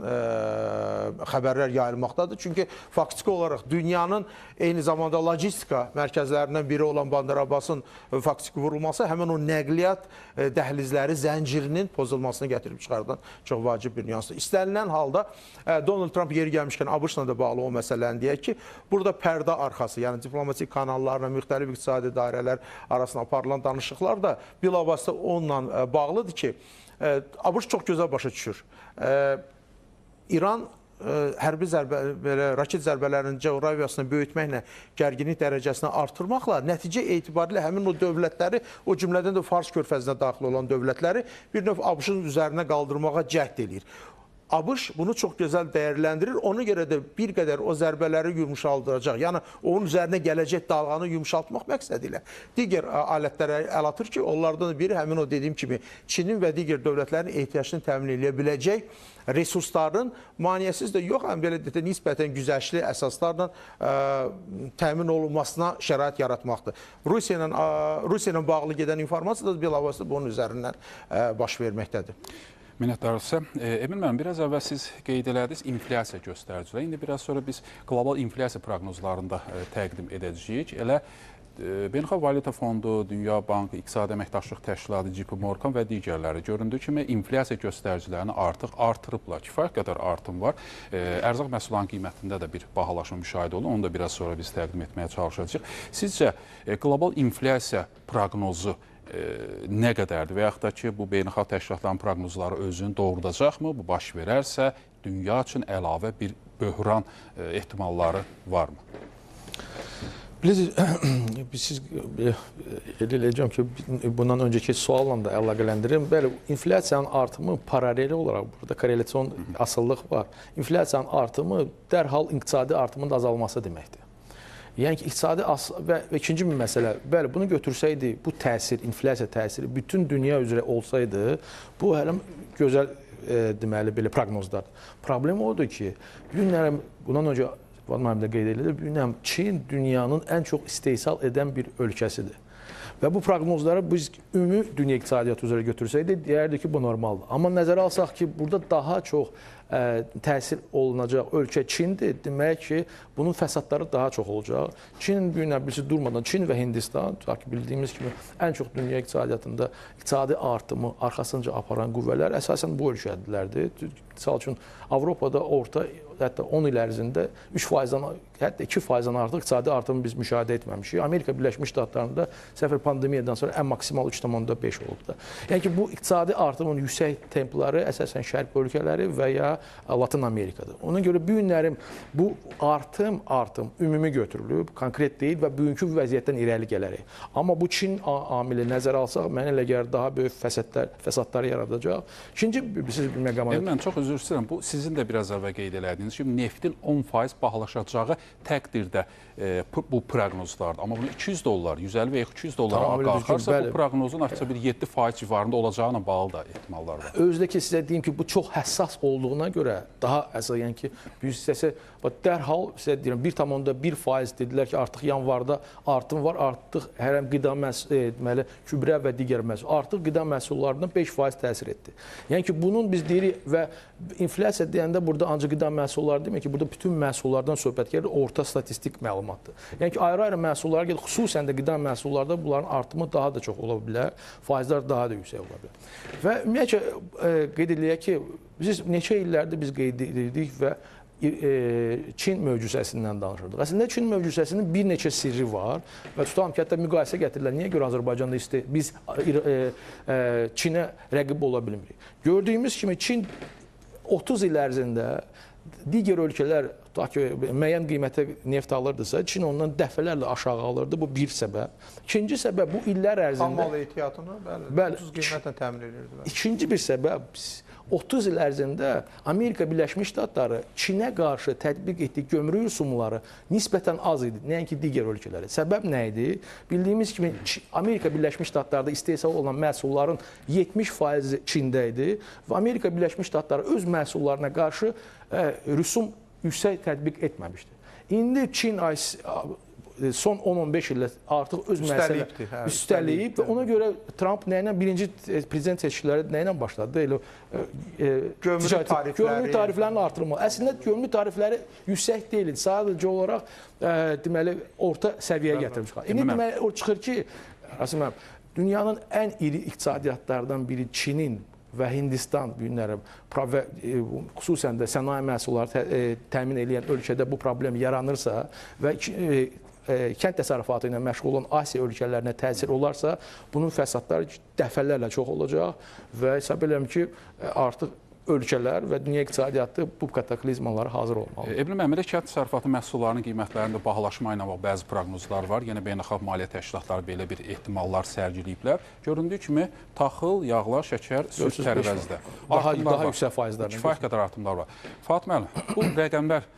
xəbərlər yayılmaqdadır. Çünki faktiki olaraq dünyanın eyni zamanda logistika mərkəzlərindən biri olan Bandar Abbasın faktiki vurulması həmin o nəqliyyat dəhlizləri zəncirinin pozulmasını gətirib çıxardan çox vacib bir nüansdır. İstənilən halda Donald Trump yeri gəlmişkən ABŞ-la da bağlı o məsələni deyək ki, burada pərdə arxası, yəni diplomatik kanallarla müxtəlif iqtisadi dairələr arasında aparılan danışıqlar da bilavasitə onunla bağlıdır ki, ABŞ çox gözəl başa düşür. İran hərbi raket zərbələrinin coğrafiyasını böyütməklə gərginlik dərəcəsini artırmaqla nəticə etibarilə həmin o dövlətləri, o cümlədən də Fars körfəzinə daxil olan dövlətləri bir növ ABŞ-ın üzərinə qaldırmağa cəhd edir. ABŞ bunu çox gözəl dəyərləndirir. Ona görə də bir qədər o zərbələri yumuşaldıracaq. Yəni, onun üzərinə gələcək dalğanı yumuşaltmaq məqsədi ilə digər alətlərə əl atır ki, onlardan biri həmin o dediyim kimi Çinin və digər dövlətlərin ehtiyacını təmin edə biləcək resursların maneəsiz də yox, belə də nisbətən güzəştli əsaslarla təmin olunmasına şərait yaratmaqdır. Rusiya ilə bağlı gedən informasiya da bilavasitə bunun üzərindən baş verməkdədir. Minnətdarlıqsa, Emin müəllim, biraz əvvəl siz qeyd elədiniz inflyasiya göstəriciləri. İndi biraz sonra biz qlobal inflyasiya proqnozlarını da təqdim edəcəyik. Elə Beynəlxalq Valyuta Fondu, Dünya Bankı, İqtisadi Əməkdaşlıq Təşkilatı, JP Morgan və digərləri göründüyü kimi inflyasiya göstəricilərini artıq artırıblar. Kifayət qədər artım var. Ərzaq məhsullarının qiymətində də bir bahalaşma müşahidə olunur. Onu da biraz sonra biz təqdim etməyə çalışacağıq. Sizcə qlobal inflyasiya proqnozu nə qədərdir və yaxud da ki, bu beynəlxalq təşkilatların proqnozları özünü doğrudacaqmı? Bu baş verərsə, dünya üçün əlavə bir böhran ehtimalları varmı? Bilirsiniz, siz eləyəcəm ki, bundan öncəki sualla da əlaqələndirim. Bəli, inflyasiyanın artımı paraleli olaraq burada korrelasyon asıllıq var. İnflyasiyanın artımı dərhal iqtisadi artımın da azalması deməkdir. Yəni ki, iqtisadi və ikinci bir məsələ, bəli, bunu götürsəydi, bu təsir, inflyasiya təsiri bütün dünya üzrə olsaydı, bu hələ gözəl, deməli, belə proqnozlardır. Problem odur ki, bundan öncə Fuad müəllim də qeyd edir, Çin dünyanın ən çox istehsal edən bir ölkəsidir. Və bu proqnozları biz ümumi dünya iqtisadiyyatı üzrə götürsəydi, deyərdik ki, bu normaldır. Amma nəzərə alsaq ki, burada daha çox təsir olunacaq ölkə Çindir, demək ki, bunun fəsadları daha çox olacaq. Çin birisi durmadan, Çin və Hindistan, bildiyimiz kimi, ən çox dünya iqtisadiyyatında iqtisadi artımı arxasınca aparan qüvvələr əsasən bu ölkələrdir. Misal üçün, Avropada orta, hətta 10 il ərzində 3%-dən, hətta 2%-dən artıq iqtisadi artımı biz müşahidə etməmişik. Amerika Birləşmiş Ştatlarında səfər pandemiyadan sonra ən maksimal 3,5 oldu. Yəni ki, bu iqtisadi artımın yüksək tempları əsasən şərq ölkələri və ya Latin Amerika'dır. Ona görə bu günlərim bu artım ümumi götürülüb, konkret deyil və bugünkü vəziyyətdən irəli gələrək. Amma bu Çin amili nəzərə alsaq, mənə elə gəlir daha böyük fəsadlar yaradacaq. İkinci, siz bir məqama... Mən çox üzr istəyirəm, bu sizin də biraz əvvəl qeyd elədiyiniz kimi neftin 10% bahalaşacağı təqdirdə bu proqnozlardır. Amma bunu $200, 150 və 200 dollara qalxarsa bu proqnozun artıq bir 7% civarında olacağına bağlı da ehtimallar var. Özdə ki, sizə deyim ki, bu çox həssas olduğuna görə daha əsas, yəni ki, bir hissəsi dərhal sizə deyirəm 1,1% dedilər ki, artıq yanvarda artım var, artıq hər qida deməli gübrə və digər məhsul, artıq qida məhsullarından 5% təsir etdi. Yəni ki, bunun biz deyirik və inflyasiya deyəndə burada ancaq qida məhsulları demək ki, burada bütün məhsullardan söhbət gedir, orta statistik məlumatdır. Yəni ki, ayrı-ayrı məhsullara gedir, xüsusən də qida məhsullarda bunların artımı daha da çox ola bilər, faizlər daha da yüksək ola bilər. Və ümumiyyətlə qeyd edilək ki, biz neçə illərdir biz qeyd edirdik və Çin möcüzəsindən danışırdıq. Əslində Çin möcüzəsinin bir neçə sirri var və tutalım ki, hətta müqayisə gətirirlər. Niyə görə Azərbaycanda biz Çinə rəqib ola bilmirik? Gördüyümüz kimi Çin 30 il ərzində digər ölkələr müəyyən qiymətə neft alırdısa, Çin ondan dəfələrlə aşağı alırdı. Bu bir səbəb. İkinci səbəb bu illər ərzində... Xammal ehtiyatını ucuz qiymətlə təmin edirdi. İkinci bir səbəb 30 il ərzində Amerika Birləşmiş Ştatları Çinə qarşı tətbiq etdiyi gömrük rüsumları nisbətən az idi, nəinki digər ölkələrə. Səbəb nə idi? Bildiyimiz kimi Amerika Birləşmiş Ştatlarında istehsal olunan məhsulların 70% Çində idi və Amerika Birləşmiş Ştatları öz məhsullarına qarşı rüsum yüksək tətbiq etməmişdi. İndi Çin son 10-15 ildə artıq öz məsələləri üstəliyib və ona görə Trump birinci prezident seçkiləri nə ilə başladı? Gömrük tariflərinin artırılması. Əslində gömrük tarifləri yüksək deyil, sadəcə olaraq deməli orta səviyyəyə gətirmiş. İndi deməli o çıxır ki, Rasim müəllim, dünyanın ən iri iqtisadiyyatlardan biri Çinin və Hindistan günləri xüsusən də sənaye məhsulları təmin edən ölkədə bu problem yaranırsa və kənd təsərrüfatı ilə məşğul olan Asiya ölkələrinə təsir olarsa, bunun fəsadları dəfələrlə çox olacaq və hesab edirəm ki, artıq ölkələr və dünya iqtisadiyyatı bu kataklizmalara hazır olmalıdır. Emin müəllim, kənd təsərrüfatı məhsullarının qiymətlərində bahalaşma ilə bəzi proqnozlar var. Yəni beynəlxalq maliyyə təşkilatları belə bir ehtimallar sərgiləyiblər. Göründüyü kimi taxıl, yağlar, şəkər, süd tərəvəzdə daha yüksək faizlərlə kifayət qədər artımlar var. Fatih müəllim, bu rəqəmlər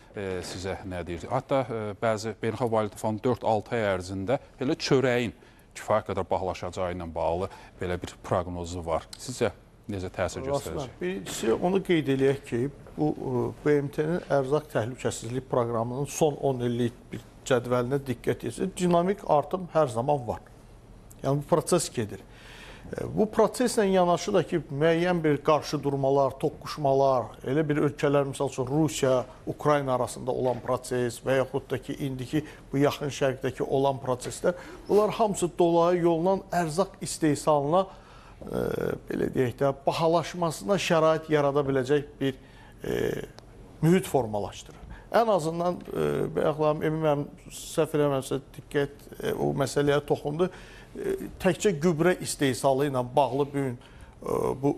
sizə nə deyir? Hətta bəzi beynəlxalq valiyyə fondu 4-6 ay ərzində elə çörəyin kifayət qədər bahalaşacağı ilə bağlı belə bir proqnozu var. Sizcə necə təsir göstərəcək? Birincisi, onu qeyd eləyək ki, bu BMT-nin ərzaq təhlükəsizlik proqramının son 10 illik bir cədvəlinə diqqət etsək, dinamik artım hər zaman var. Yəni, bu proses gedir. Bu proseslə yanaşı da ki, müəyyən bir qarşıdurmalar, toqquşmalar, elə bir ölkələr, misal üçün Rusiya, Ukrayna arasında olan proses və yaxud da ki, indiki bu yaxın şərqdəki olan proseslər, bunlar hamısı dolayı yolla ərzaq istehsalına belə deyək də, bahalaşmasına şərait yarada biləcək bir mühit formalaşdırır. Ən azından, Emin müəllim, səhv eləməmsə diqqət o məsələyə toxundu. Təkcə gübrə istehsalı ilə bağlı bu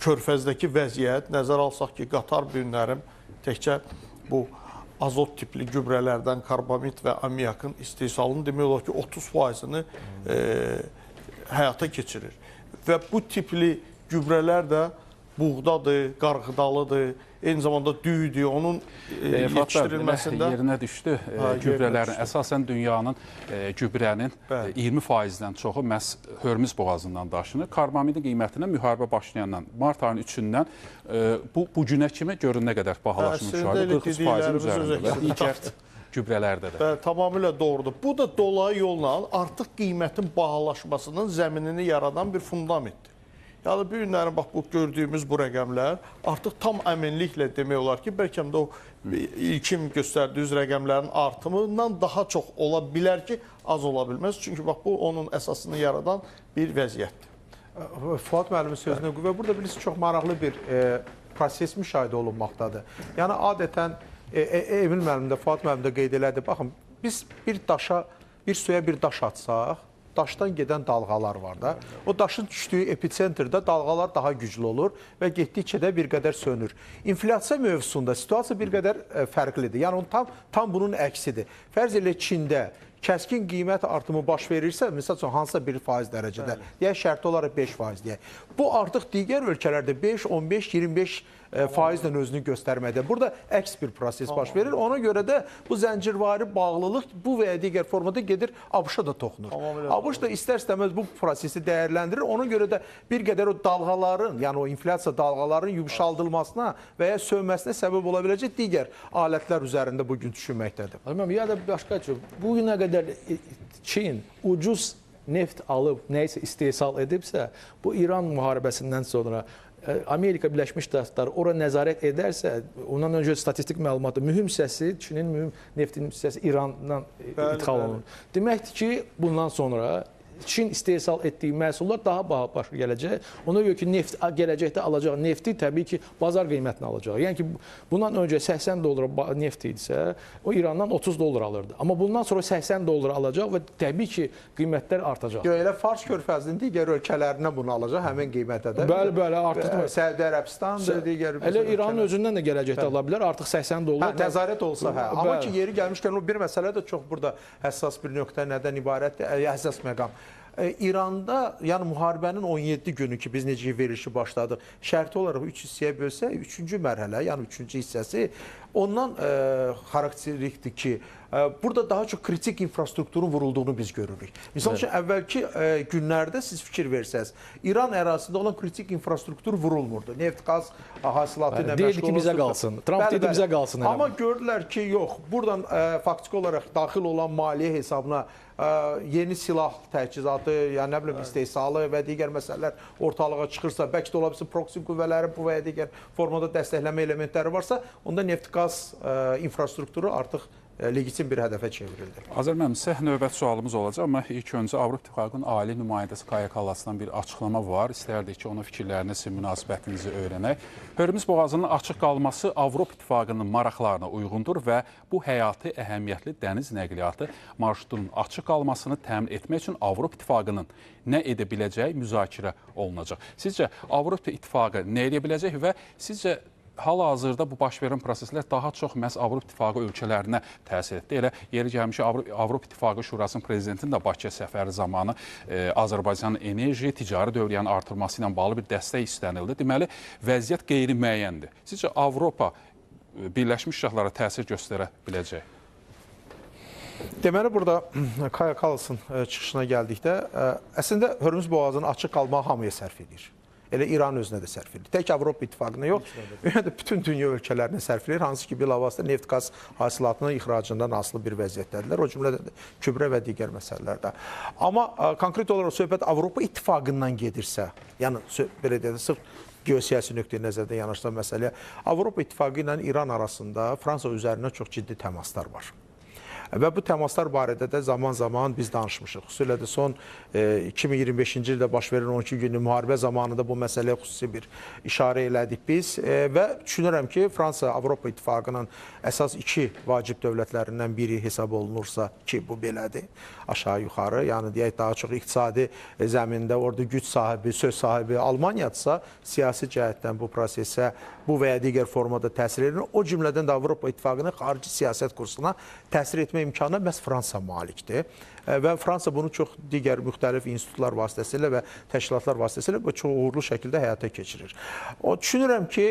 körfəzdəki vəziyyət, nəzərə alsaq ki, qatar günlərim təkcə bu azot tipli gübrələrdən karbamid və ammiakın istehsalının demək olar ki, 30%-ni həyata keçirir. Və bu tipli gübrələr də buğdadır, qarğıdalıdır, eyni zamanda düyüdür, onun yetişdirilməsində... Yerinə düşdü gübrələrin. Əsasən dünyanın gübrənin 20%-dən çoxu məhz Hörmüz boğazından daşınır. Karbamidin qiymətinə müharibə başlayandan, mart ayının 3-dən bu günə kimi görün nə qədər bahalaşmış müşahidə, 40%-in üzərində və digər gübrələrdə də. Tamamilə doğrudur. Bu da dolayı yolla artıq qiymətin bahalaşmasının zəminini yaradan bir fundamentdir. Yəni, bu günlərin bu gördüyümüz bu rəqəmlər artıq tam əminliklə demək olar ki, bəlkə də o ilkin göstərdiyiniz rəqəmlərin artımından daha çox ola bilər ki, az ola bilməz. Çünki bu onun əsasını yaradan bir vəziyyətdir. Fuad müəllimin sözünə qüvvə. Burada bilirsiniz, çox maraqlı bir proses müşahidə olunmaqdadır. Yəni, adətən Emin müəllim də, Fuad müəllim də qeyd elədi. Baxın, biz bir suya bir daş atsaq, daşdan gedən dalğalar var da. O daşın düşdüyü episentrdə dalğalar daha güclü olur və getdikcə də bir qədər sönür. İnflyasiya mövzusunda situasiya bir qədər fərqlidir. Yəni, tam bunun əksidir. Fərz elə Çində kəskin qiymət artımı baş verirsə, məsəl üçün hansısa 1% dərəcədə, deyək şərti olaraq 5% deyək. Bu artıq digər ölkələrdə 5, 15, 25 faizlə özünü göstərməkdə. Burada əks bir proses baş verir. Ona görə də bu zəncirvari bağlılıq bu və ya digər formada gedir ABŞ-a da toxunur. ABŞ da istər-istəməz bu prosesi dəyərləndirir. Ona görə də bir qədər o dalğaların, yəni o inflyasiya dalğaların yumşaldılmasına və ya sövməsinə səbəb ola biləcək digər alətlər üzərində bugün düşünməkdədir. Ya da başqa ki, bu günə qədər Çin ucuz neft alıb nəyisə istehsal edibsə, bu İran müharibəsindən sonra Amerika Birləşmiş Ştatları ora nəzarət edərsə, ondan öncə statistik məlumatı mühüm hissəsi, Çinin mühüm neftin hissəsi İrandan ithal olunur. Deməkdir ki, bundan sonra Çin istehsal etdiyi məhsullar daha başa gələcək. Ona görə ki, neft gələcəkdə alacaq nefti təbii ki, bazar qiymətinə alacaq. Yəni ki, bundan öncə 80 dollara neft idisə, o İrandan 30 dollar alırdı. Amma bundan sonra 80 dollar alacaq və təbii ki, qiymətlər artacaq. Elə Fars körfəzinin digər ölkələrinə bunu alacaq, həmin qiymətə də. Bəli, artıq. Səudi Ərəbistan, digər elə İranın özündən də gələcəkdə ala bilər, artıq 80 dollar. Nəzarət olsa, hə. Amma ki, yeri gəlmişkən o bir məsələ də çox burada həssas bir nöqtə nədən ibarətdir, həssas məqam. İranda, yəni müharibənin 17 günü ki, biz necə verilişi başladıq, şərti olaraq 3 hissəyə bölsək, 3-cü mərhələ, yəni 3-cü hissəsi ondan xarakterlikdir ki, burada daha çox kritik infrastrukturun vurulduğunu biz görürük. Misal üçün, əvvəlki günlərdə siz fikir versəz, İran ərazisində olan kritik infrastruktur vurulmurdu. Neft, qaz hasilatı ilə məşğul olurdu. Deyildi ki, bizə qalsın. Trump deyildi, bizə qalsın. Amma gördülər ki, yox, buradan faktiki olaraq daxil olan maliyyə hesabına yeni silah təchizatı, yəni nə bilim istehsalı və digər məsələlər ortalığa çıxırsa, bəlkə də ola bilsin proksi qüvvələri bu və ya digər formada dəstəkləmə elementləri varsa, onda neft-qaz infrastrukturu artıq legitim bir hədəfə çevrildi. Azər müəllim, sizə növbəti sualımız olacaq, amma ilk öncə Avropa İttifaqının ali nümayəndəsi Kaya Kallasdan bir açıqlama var. İstərdik ki, onun fikirlərini, sizin münasibətinizi öyrənək. Hörmüz boğazının açıq qalması Avropa İttifaqının maraqlarına uyğundur və bu həyati əhəmiyyətli dəniz nəqliyyatı marşrutunun açıq qalmasını təmin etmək üçün Avropa İttifaqının nə edə biləcəyi müzakirə olunacaq. Sizcə Avropa İttifaqı nə edə biləcək və sizcə hal-hazırda bu baş verən proseslər daha çox məhz Avropa İttifaqı ölkələrinə təsir etdi. Elə yeri gəlmiş Avropa İttifaqı Şurasının prezidentinin də Bakıya səfəri zamanı Azərbaycanın enerji, ticari dövriyyənin artırması ilə bağlı bir dəstək istənildi. Deməli, vəziyyət qeyri-müəyyəndir. Sizcə Avropa Birləşmiş Ştatlara təsir göstərə biləcək? Deməli, burada Kaya Kallasın çıxışına gəldikdə, əslində Hörmüz boğazının açıq qalmağı hamıya sərf edir. Elə İran özünə də sərf edir. Tək Avropa İttifaqına yox, bütün dünya ölkələrinə sərf edir. Hansı ki, bilavasitə neft-qaz hasilatının ixracından asılı bir vəziyyətdədirlər. O cümlədə kübrə və digər məsələlərdə. Amma konkret olaraq söhbət Avropa İttifaqından gedirsə, yəni belə deyək, sırf geosiyasi nöqteyi nəzərdən yanaşılan məsələyə, Avropa İttifaqı ilə İran arasında Fransa üzərində çox ciddi təmaslar var. Və bu təmaslar barədə də zaman-zaman biz danışmışıq. Xüsusilə də son 2025-ci ildə baş verən 12 günlük müharibə zamanında bu məsələyə xüsusi bir işarə elədik biz. Və düşünürəm ki, Fransa Avropa İttifaqının əsas iki vacib dövlətlərindən biri hesab olunursa ki, bu belədir, aşağı-yuxarı. Yəni, deyək, daha çox iqtisadi zəmində orada güc sahibi, söz sahibi Almaniyadırsa, siyasi cəhətdən bu prosesə bu və ya digər formada təsir edir. O cümlədən də Avropa İttifaqının xarici siyasət kursuna təsir etmə imkanına məhz Fransa malikdir. Və Fransa bunu çox digər müxtəlif institutlar vasitəsilə və təşkilatlar vasitəsilə çox uğurlu şəkildə həyata keçirir. O düşünürəm ki,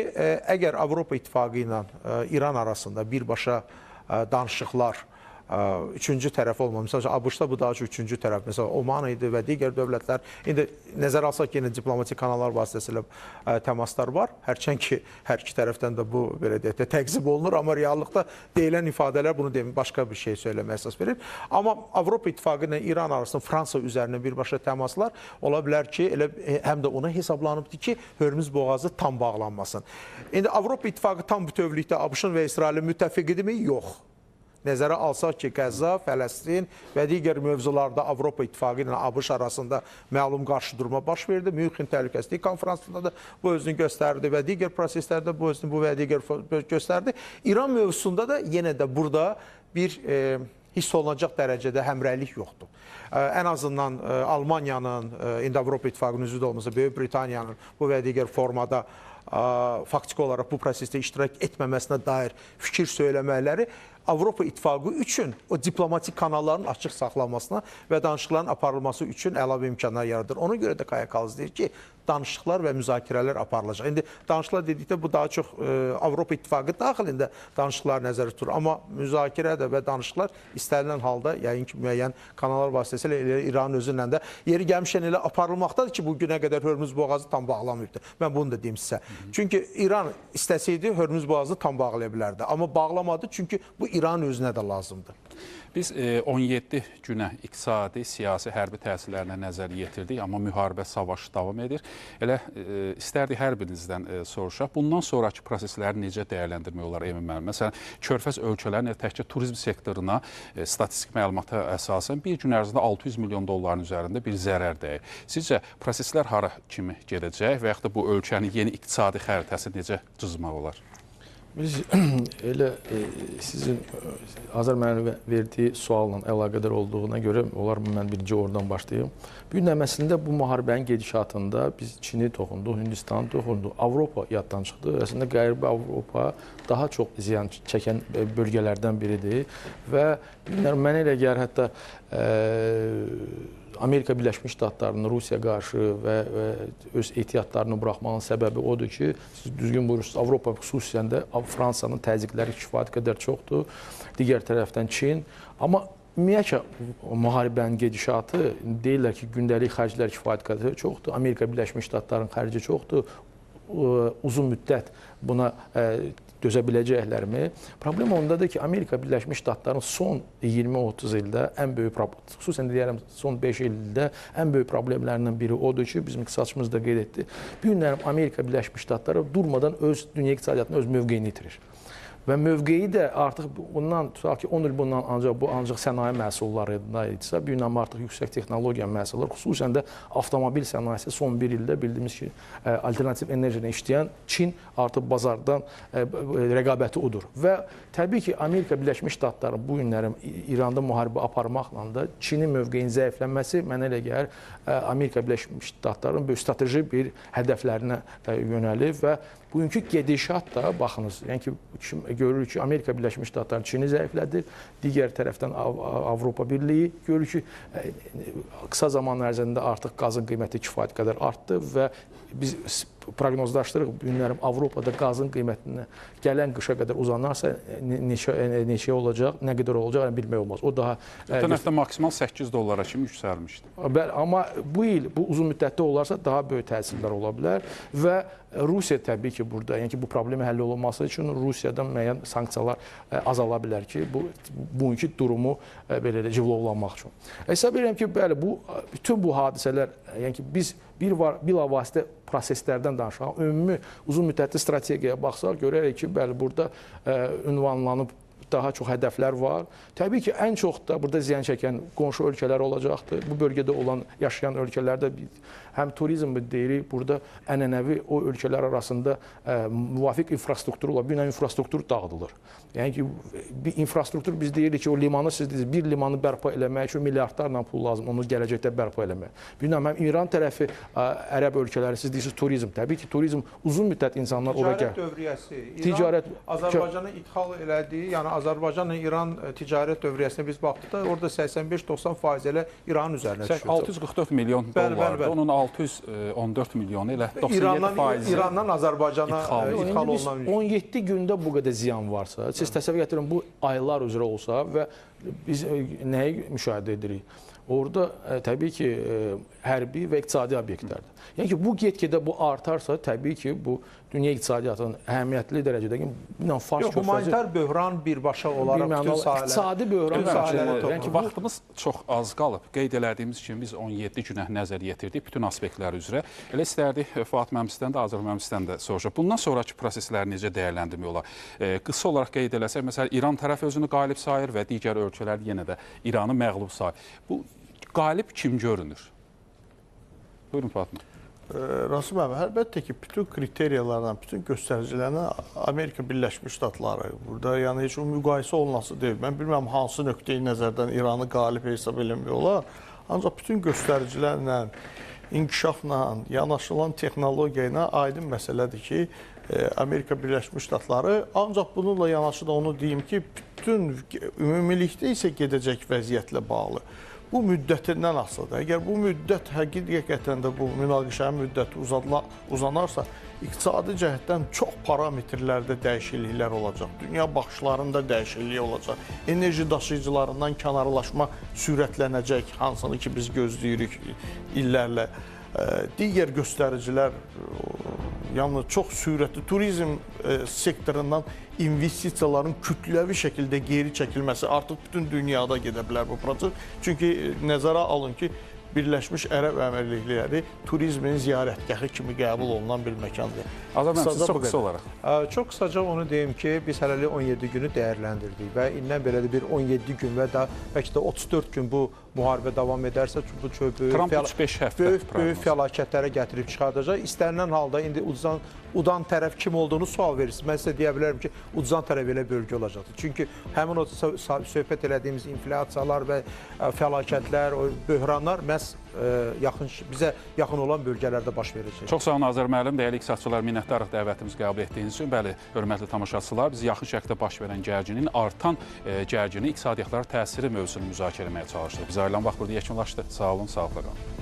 əgər Avropa İttifaqı ilə İran arasında birbaşa danışıqlar üçüncü tərəf olmalı. Məsələn, ABŞ-da bu daha çox üçüncü tərəf. Məsələn, Oman idi və digər dövlətlər. İndi nəzərə alsaq yenə diplomatik kanallar vasitəsilə təmaslar var. Hərçənd ki, hər iki tərəfdən də bu belə deyək də təqzib olunur, amma reallıqda deyilən ifadələr bunu demir, başqa bir şey söyləməyə əsas verir. Amma Avropa İttifaqı ilə İran arasında Fransa üzərinə birbaşa təmaslar ola bilər ki, elə həm də ona hesablanıbdır ki, Hörmüz boğazı tam bağlanmasın. İndi Avropa İttifaqı tam bütövlükdə ABŞ-ın və İsrailin müttəfiqidirmi? Yox. Nəzərə alsaq ki, Qəzza, Fələstin və digər mövzularda Avropa İttifaqı ilə ABŞ arasında məlum qarşıdurma baş verdi. Münxen Təhlükəsizlik Konfransında da bu özünü göstərdi və digər proseslərdə bu özünü bu və digər göstərdi. İran mövzusunda da yenə də burada bir hiss olunacaq dərəcədə həmrəylik yoxdur. Ən azından Almaniyanın, indi Avropa İttifaqının üzvü də olmasa, Böyük Britaniyanın bu və digər formada faktiki olaraq bu prosesdə iştirak etməməsinə dair fikir söyləməkləri Avropa İttifaqı üçün o diplomatik kanalların açıq saxlanmasına və danışıqların aparılması üçün əlavə imkanlar yaradır. Ona görə də Kaya Kallas deyir ki, danışıqlar və müzakirələr aparılacaq. İndi danışıqlar dedikdə bu daha çox Avropa İttifaqı daxilində danışıqlar nəzərdə tutulur. Amma müzakirə və danışıqlar istənilən halda yəqin ki, müəyyən kanallar vasitəsilə elə İranın özündən də yeri gəlmişən elə aparılmaqdadır ki, bu günə qədər Hörmüz boğazı tam bağlamayıbdır. Mən bunu da deyim sizə. Çünki İran istəsəydi Hörmüz boğazını tam bağlaya bilərdi. Amma bağlamadı çünki bu İranın özünə də lazımdır. Biz 17 günə iqtisadi, siyasi, hərbi təsirlərinə nəzər yetirdik, amma müharibə, savaş davam edir. Elə istərdik hər birinizdən soruşaq. Bundan sonraki prosesləri necə dəyərləndirmək olar Emin müəllim? Məsələn, Körfəz ölkələrinin təkcə turizm sektoruna statistik məlumata əsasən bir gün ərzində 600 milyon dolların üzərində bir zərər dəyir. Sizcə proseslər hara kimi gedəcək və yaxud da bu ölkənin yeni iqtisadi xəritəsi necə cızmaq olar? Biz elə sizin Azər müəllim verdiyi sualla əlaqədar olduğuna görə olar mən birinci oradan başlayım. Bu gün əslində bu müharibənin gedişatında biz Çini toxunduq, Hindistanı toxunduq, Avropa yaddan çıxdı. Əslində Qərbi Avropa daha çox ziyan çəkən bölgələrdən biridir və mənə elə gəlir hətta Amerika Birləşmiş Ştatlarının Rusiya qarşı və öz ehtiyatlarını buraxmağın səbəbi odur ki, siz düzgün buyurursunuz, Avropa xüsusən də Fransanın təzyiqləri kifayət qədər çoxdur, digər tərəfdən Çin. Amma ümumiyyətlə müharibənin gedişatı deyirlər ki, gündəlik xərclər kifayət qədər çoxdur, Amerika Birləşmiş Ştatlarının xərci çoxdur, uzun müddət buna dözə biləcəklərmi? Problem ondadır ki, Amerika Birləşmiş Ştatlarının son 20-30 ildə ən böyük, xüsusən deyərəm son 5 ildə ən böyük problemlərindən biri odur ki, bizim iqtisadçımız da qeyd etdi. Bu günlərim Amerika Birləşmiş Ştatları durmadan öz dünya iqtisadiyyatının öz mövqeyini itirir. Və mövqeyi də artıq bundan, tutaq ki, 10 il bundan ancaq sənaye məhsullarında idisə, bu günlə artıq yüksək texnologiya məhsulları, xüsusən də avtomobil sənayesi son bir ildə bildiyimiz ki, alternativ enerjini işləyən Çin artıq bazardan rəqabəti odur. Və təbii ki, Amerika Birləşmiş Ştatları bu günlərim İranda müharibə aparmaqla da Çinin mövqeyinin zəiflənməsi mənə elə gəlir Amerika Birləşmiş Ştatlarının böyük strateji bir hədəflərinə yönəlib və bugünkü gedişat da, baxınız, yəni ki, görürük ki, Amerika Birləşmiş Ştatları Çini zəiflədir, digər tərəfdən Avropa Birliyi görür ki, qısa zaman ərzində artıq qazın qiyməti kifayət qədər artdı və biz proqnozlaşdırırıq, günlərim Avropada qazın qiymətinə gələn qışa qədər uzanarsa neçə olacaq, nə qədər olacaq, bilmək olmaz. O daha ötən həftə maksimal 8 dollara kimi yüksəlmişdi. Bəli, amma bu il bu uzun müddətli olarsa daha böyük təsirlər ola bilər və Rusiya təbii ki, burada, yəni ki, bu problemi həll olunması üçün Rusiyadan müəyyən sanksiyalar azala bilər ki, bugünkü durumu belə də civlovlanmaq üçün. Hesab edirəm ki, bəli, bütün bu hadisələr, yəni ki, biz bilavasitə proseslərdən danışaq, ümumi uzun müddətli strategiyaya baxsaq, görərək ki, bəli, burada ünvanlanıb daha çox hədəflər var. Təbii ki, ən çox da burada ziyan çəkən qonşu ölkələr olacaqdır. Bu bölgədə olan, yaşayan ölkələrdə həm turizm deyirik, burada ənənəvi o ölkələr arasında müvafiq infrastruktur olar. Bir infrastruktur dağıdılır. Yəni ki, bir infrastruktur biz deyirik ki, o limanı siz deyirsiniz, bir limanı bərpa eləmək üçün milyardlarla pul lazım, onu gələcəkdə bərpa eləmək. Bilməm, həm İran tərəfi, ərəb ölkələri, siz deyirsiniz turizm. Təbii ki, turizm uzun müddət insanlar ora gəlir. Ticarət dövriyyəsi. İran Azərbaycana ithal elədiyi, yəni Azərbaycanla İran ticarət dövriyyəsinə biz baxdıqda orada 85-90% elə İranın üzərinə düşür. 644 milyon dollardır. Onun 614 milyonu elə 97%. İrandan Azərbaycana ithal olunan 17 gündə bu qədər ziyan varsa, siz təsəvvür gətirin, bu aylar üzrə olsa və biz nəyi müşahidə edirik? Orada təbii ki, hərbi və iqtisadi obyektlərdir. Yəni ki, bu get-gedə bu artarsa, təbii ki, bu dünya iqtisadiyyatının əhəmiyyətli dərəcədə Fars körfəzi... Humanitar böhran birbaşa olaraq bütün sahələr... İqtisadi böhran... Yəni ki, vaxtımız çox az qalıb. Qeyd elədiyimiz kimi biz 17 günə nəzər yetirdik bütün aspektlər üzrə. Elə istərdik Fuad müəllim sizdən də, Azər müəllim sizdən də soruşaq. Bundan sonraki prosesləri necə dəyərləndirmək olar? Qısa olaraq qeyd eləsək, məsələn, İran tərəf özünü qalib sayır və digər ölkələr yenə də İranı məğlub sayır. Bu qalib kim görünür? Buyurun Fuad müəllim. Rasim abi, əlbəttə ki, bütün kriteriyalardan, bütün göstəricilərlə Amerika Birləşmiş Ştatları burada, yəni heç o müqayisə olunası deyil. Mən bilmirəm hansı nöqteyi nəzərdən İranı qalib hesab eləmək olar. Ancaq bütün göstəricilərlə, inkişafla, yanaşılan texnologiya ilə aydın məsələdir ki, Amerika Birləşmiş Ştatları, ancaq bununla yanaşı da onu deyim ki, bütün ümumilikdə isə gedəcək vəziyyətlə bağlı. Bu müddətindən asılıdır. Əgər bu müddət həqiqətən də bu münaqişənin müddəti uzanarsa, iqtisadi cəhətdən çox parametrlərdə dəyişikliklər olacaq. Dünya baxışlarında dəyişiklik olacaq. Enerji daşıyıcılarından kənarlaşma sürətlənəcək, hansını ki biz gözləyirik illərlə. Digər göstəricilər, yəni çox sürətli turizm sektorundan investisiyaların kütləvi şəkildə geri çəkilməsi artıq bütün dünyada gedə bilər bu proses. Çünki nəzərə alın ki, Birləşmiş Ərəb Əmirlikləri turizmin ziyarətgahı kimi qəbul olunan bir məkandır. Azər müəllim, siz çox qısa olaraq. Çox qısaca onu deyim ki, biz hələlik 17 günü dəyərləndirdik və indən belə də bir 17 gün və da bəlkə də 34 gün bu müharibə davam edərsə, bu böyük fəlakətlərə gətirib çıxardacaq. İstənilən halda indi udan tərəf kim olduğunu sual verirsiniz. Mən sizə deyə bilərəm ki, udan tərəf elə bölgə olacaqdır. Çünki həmin o söhbət elədiyimiz inflyasiyalar və fəlakətlər, böhranlar məhz bizə yaxın olan bölgələrdə baş verəcək. Çox sağ olun Azər müəllim, dəyərli iqtisadçılar, minnətdarıq dəvətimizi qəbul etdiyiniz üçün. Bəli, hörmətli tamaşaçılar, biz yaxın şərqdə baş verən gərginin artan gərgini iqtisadiyyatlara təsiri mövzusunu müzakirə etməyə çalışdıq. Biz ayrılan vaxt burada yekunlaşdı. Sağ olun, sağlıqla qalın.